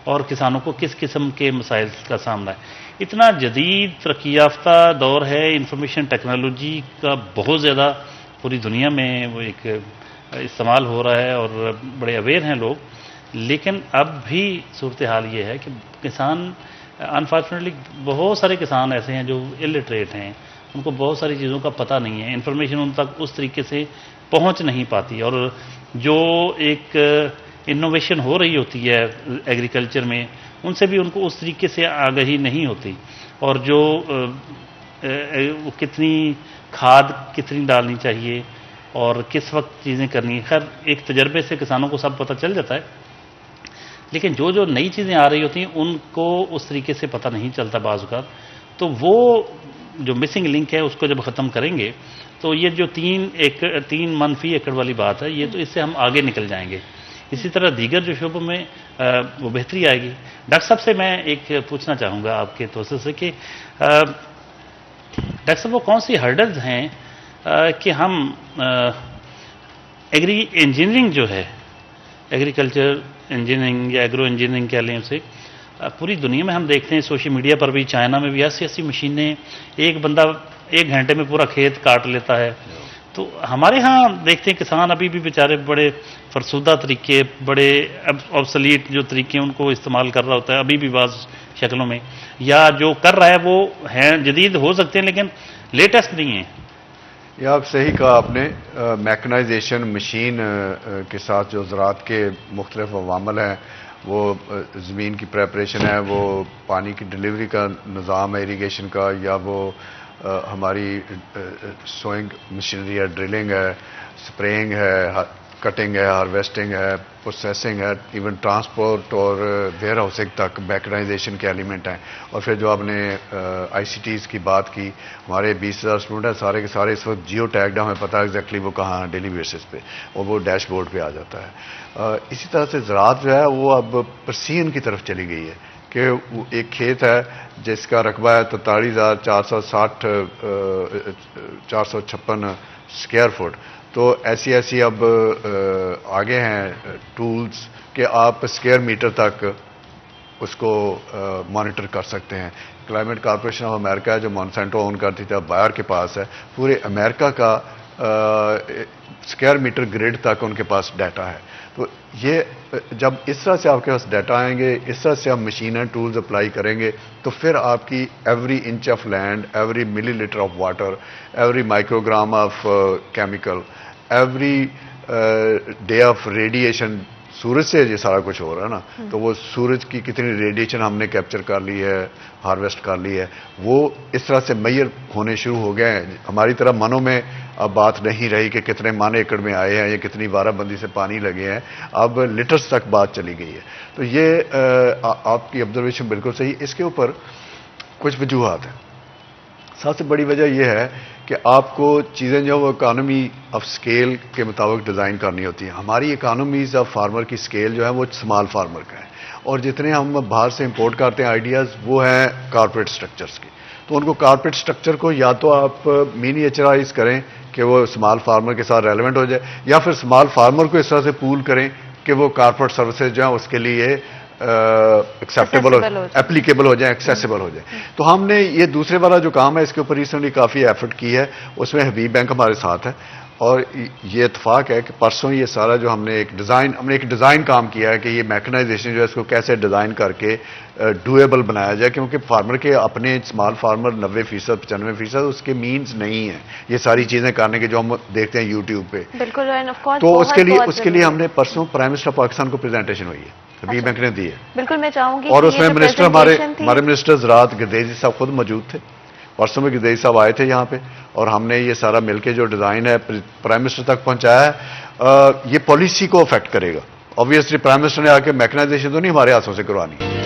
और किसानों को किस किस्म के मसाइल का सामना है। इतना जदीद तरक्की याफ्ता दौर है, इंफॉर्मेशन टेक्नोलॉजी का बहुत ज़्यादा पूरी दुनिया में वो एक इस्तेमाल हो रहा है और बड़े अवेयर हैं लोग, लेकिन अब भी सूरत हाल ये है कि किसान, अनफॉर्चुनेटली बहुत सारे किसान ऐसे हैं जो इलिटरेट हैं, उनको बहुत सारी चीज़ों का पता नहीं है, इन्फॉर्मेशन उन तक उस तरीके से पहुंच नहीं पाती, और जो एक इनोवेशन हो रही होती है एग्रीकल्चर में, उनसे भी उनको उस तरीके से आगाही नहीं होती, और जो कितनी खाद कितनी डालनी चाहिए और किस वक्त चीज़ें करनी है, खैर एक तजर्बे से किसानों को सब पता चल जाता है, लेकिन जो जो नई चीज़ें आ रही होती हैं उनको उस तरीके से पता नहीं चलता बाज़ औक़ात। तो वो जो मिसिंग लिंक है उसको जब ख़त्म करेंगे तो ये जो 3 मनफी एकड़ वाली बात है, ये तो इससे हम आगे निकल जाएंगे। इसी तरह दीगर जो शोबों में वो बेहतरी आएगी। डॉक्टर साहब से मैं एक पूछना चाहूँगा आपके तौर से कि डॉक्टर साहब, वो कौन सी हर्डल्स हैं कि हम एग्री इंजीनियरिंग जो है, एग्रीकल्चर इंजीनियरिंग या एग्रो इंजीनियरिंग कह लें उसे, पूरी दुनिया में हम देखते हैं, सोशल मीडिया पर भी, चाइना में भी ऐसी ऐसी मशीनें, एक बंदा 1 घंटे में पूरा खेत काट लेता है। तो हमारे यहाँ देखते हैं किसान अभी भी बेचारे बड़े फरसुदा तरीके, बड़े ऑब्सोलीट जो तरीके उनको इस्तेमाल कर रहा होता है अभी भी बाज़ शक्लों में, या जो कर रहा है वो हैं जदीद हो सकते हैं लेकिन लेटेस्ट नहीं है। ये आप सही कहा आपने। मैकनाइजेशन, मशीन के साथ जो ज़राअत के मुख्तलिफ अवामल हैं, वो ज़मीन की प्रेपरेशन है, वो पानी की डिलीवरी का निज़ाम है इरीगेशन का, या वो हमारी सोइंग मशीनरी है, ड्रिलिंग है, स्प्रेइंग है, कटिंग है, हार्वेस्टिंग है, प्रोसेसिंग है, इवन ट्रांसपोर्ट और वेयर हाउसिंग तक मैकनाइजेशन के एलिमेंट हैं। और फिर जो आपने ICTs की बात की, हमारे 20,000 स्टूडेंट हैं, सारे के सारे इस वक्त जियो टैग्ड हैं, हमें पता है एग्जैक्टली वो कहाँ हैं डेली बेसिस पे, और वो डैशबोर्ड पे आ जाता है। इसी तरह से ज़राअत जो है वो अब परसीन की तरफ चली गई है कि एक खेत है जिसका रकबा है 43,456 स्क्वायर फुट। तो ऐसी ऐसी अब आगे हैं टूल्स कि आप स्क्वायर मीटर तक उसको मॉनिटर कर सकते हैं। क्लाइमेट कॉर्पोरेशन ऑफ अमेरिका है जो मॉन्सेंटो ओन करती थी, अब बायर के पास है। पूरे अमेरिका का स्क्वायर मीटर ग्रिड तक उनके पास डाटा है। तो ये जब इस तरह से आपके पास डाटा आएंगे, इस तरह से आप मशीनें, टूल्स अप्लाई करेंगे, तो फिर आपकी every inch of land, every millilitre of water, every microgram of chemical, every day of radiation सूरज से ये सारा कुछ हो रहा है ना, तो वो सूरज की कितनी रेडिएशन हमने कैप्चर कर ली है, हार्वेस्ट कर ली है, वो इस तरह से मैयर होने शुरू हो गए हैं। हमारी तरह मनों में अब बात नहीं रही कि कितने मन एकड़ में आए हैं या कितनी बाराबंदी से पानी लगे हैं, अब लीटर्स तक बात चली गई है। तो ये आपकी ऑब्जर्वेशन बिल्कुल सही। इसके ऊपर कुछ वजूहात हैं। सबसे बड़ी वजह यह है कि आपको चीज़ें जो वो इकानमी ऑफ स्केल के मुताबिक डिज़ाइन करनी होती है। हमारी इकानमीज ऑफ फार्मर की स्केल जो है वो स्मॉल फार्मर का है, और जितने हम बाहर से इंपोर्ट करते हैं आइडियाज़ वो हैं कॉर्पोरेट स्ट्रक्चर्स की। तो उनको कॉर्पोरेट स्ट्रक्चर को या तो आप मिनिएचराइज करें कि वो स्मॉल फार्मर के साथ रेलेवेंट हो जाए, या फिर स्मॉल फार्मर को इस तरह से पूल करें कि वो कॉर्पोरेट सर्विसेज जो है उसके लिए एक्सेप्टेबल हो, एप्लीकेबल हो जाए, एक्सेसिबल हो जाए। तो हमने ये दूसरे वाला जो काम है इसके ऊपर रिसेंटली काफ़ी एफर्ट की है। उसमें हबीब बैंक हमारे साथ है, और ये इत्तेफाक है कि परसों ये सारा जो हमने एक डिज़ाइन काम किया है कि ये मैकेनाइजेशन जो है इसको कैसे डिज़ाइन करके डूएबल बनाया जाए, क्योंकि फार्मर के अपने स्मॉल फार्मर 90% 95% उसके मीन्स नहीं है ये सारी चीज़ें करने के जो हम देखते हैं यूट्यूब पे। बिल्कुल। तो उसके लिए हमने परसों प्राइम मिनिस्टर पाकिस्तान को प्रेजेंटेशन हुई है, हबीब बैंक ने दी है। बिल्कुल, मैं चाहूंगी और उसमें मिनिस्टर हमारे मिनिस्टर ज़राअत गिरदेजी साहब खुद मौजूद थे। परसों में गिरदेजी साहब आए थे यहाँ पे, और हमने ये सारा मिलके जो डिज़ाइन है प्राइम मिनिस्टर तक पहुँचाया है। ये पॉलिसी को अफेक्ट करेगा। ऑब्वियसली प्राइम मिनिस्टर ने आके मैकेनाइजेशन तो नहीं हमारे हाथों से करवानी।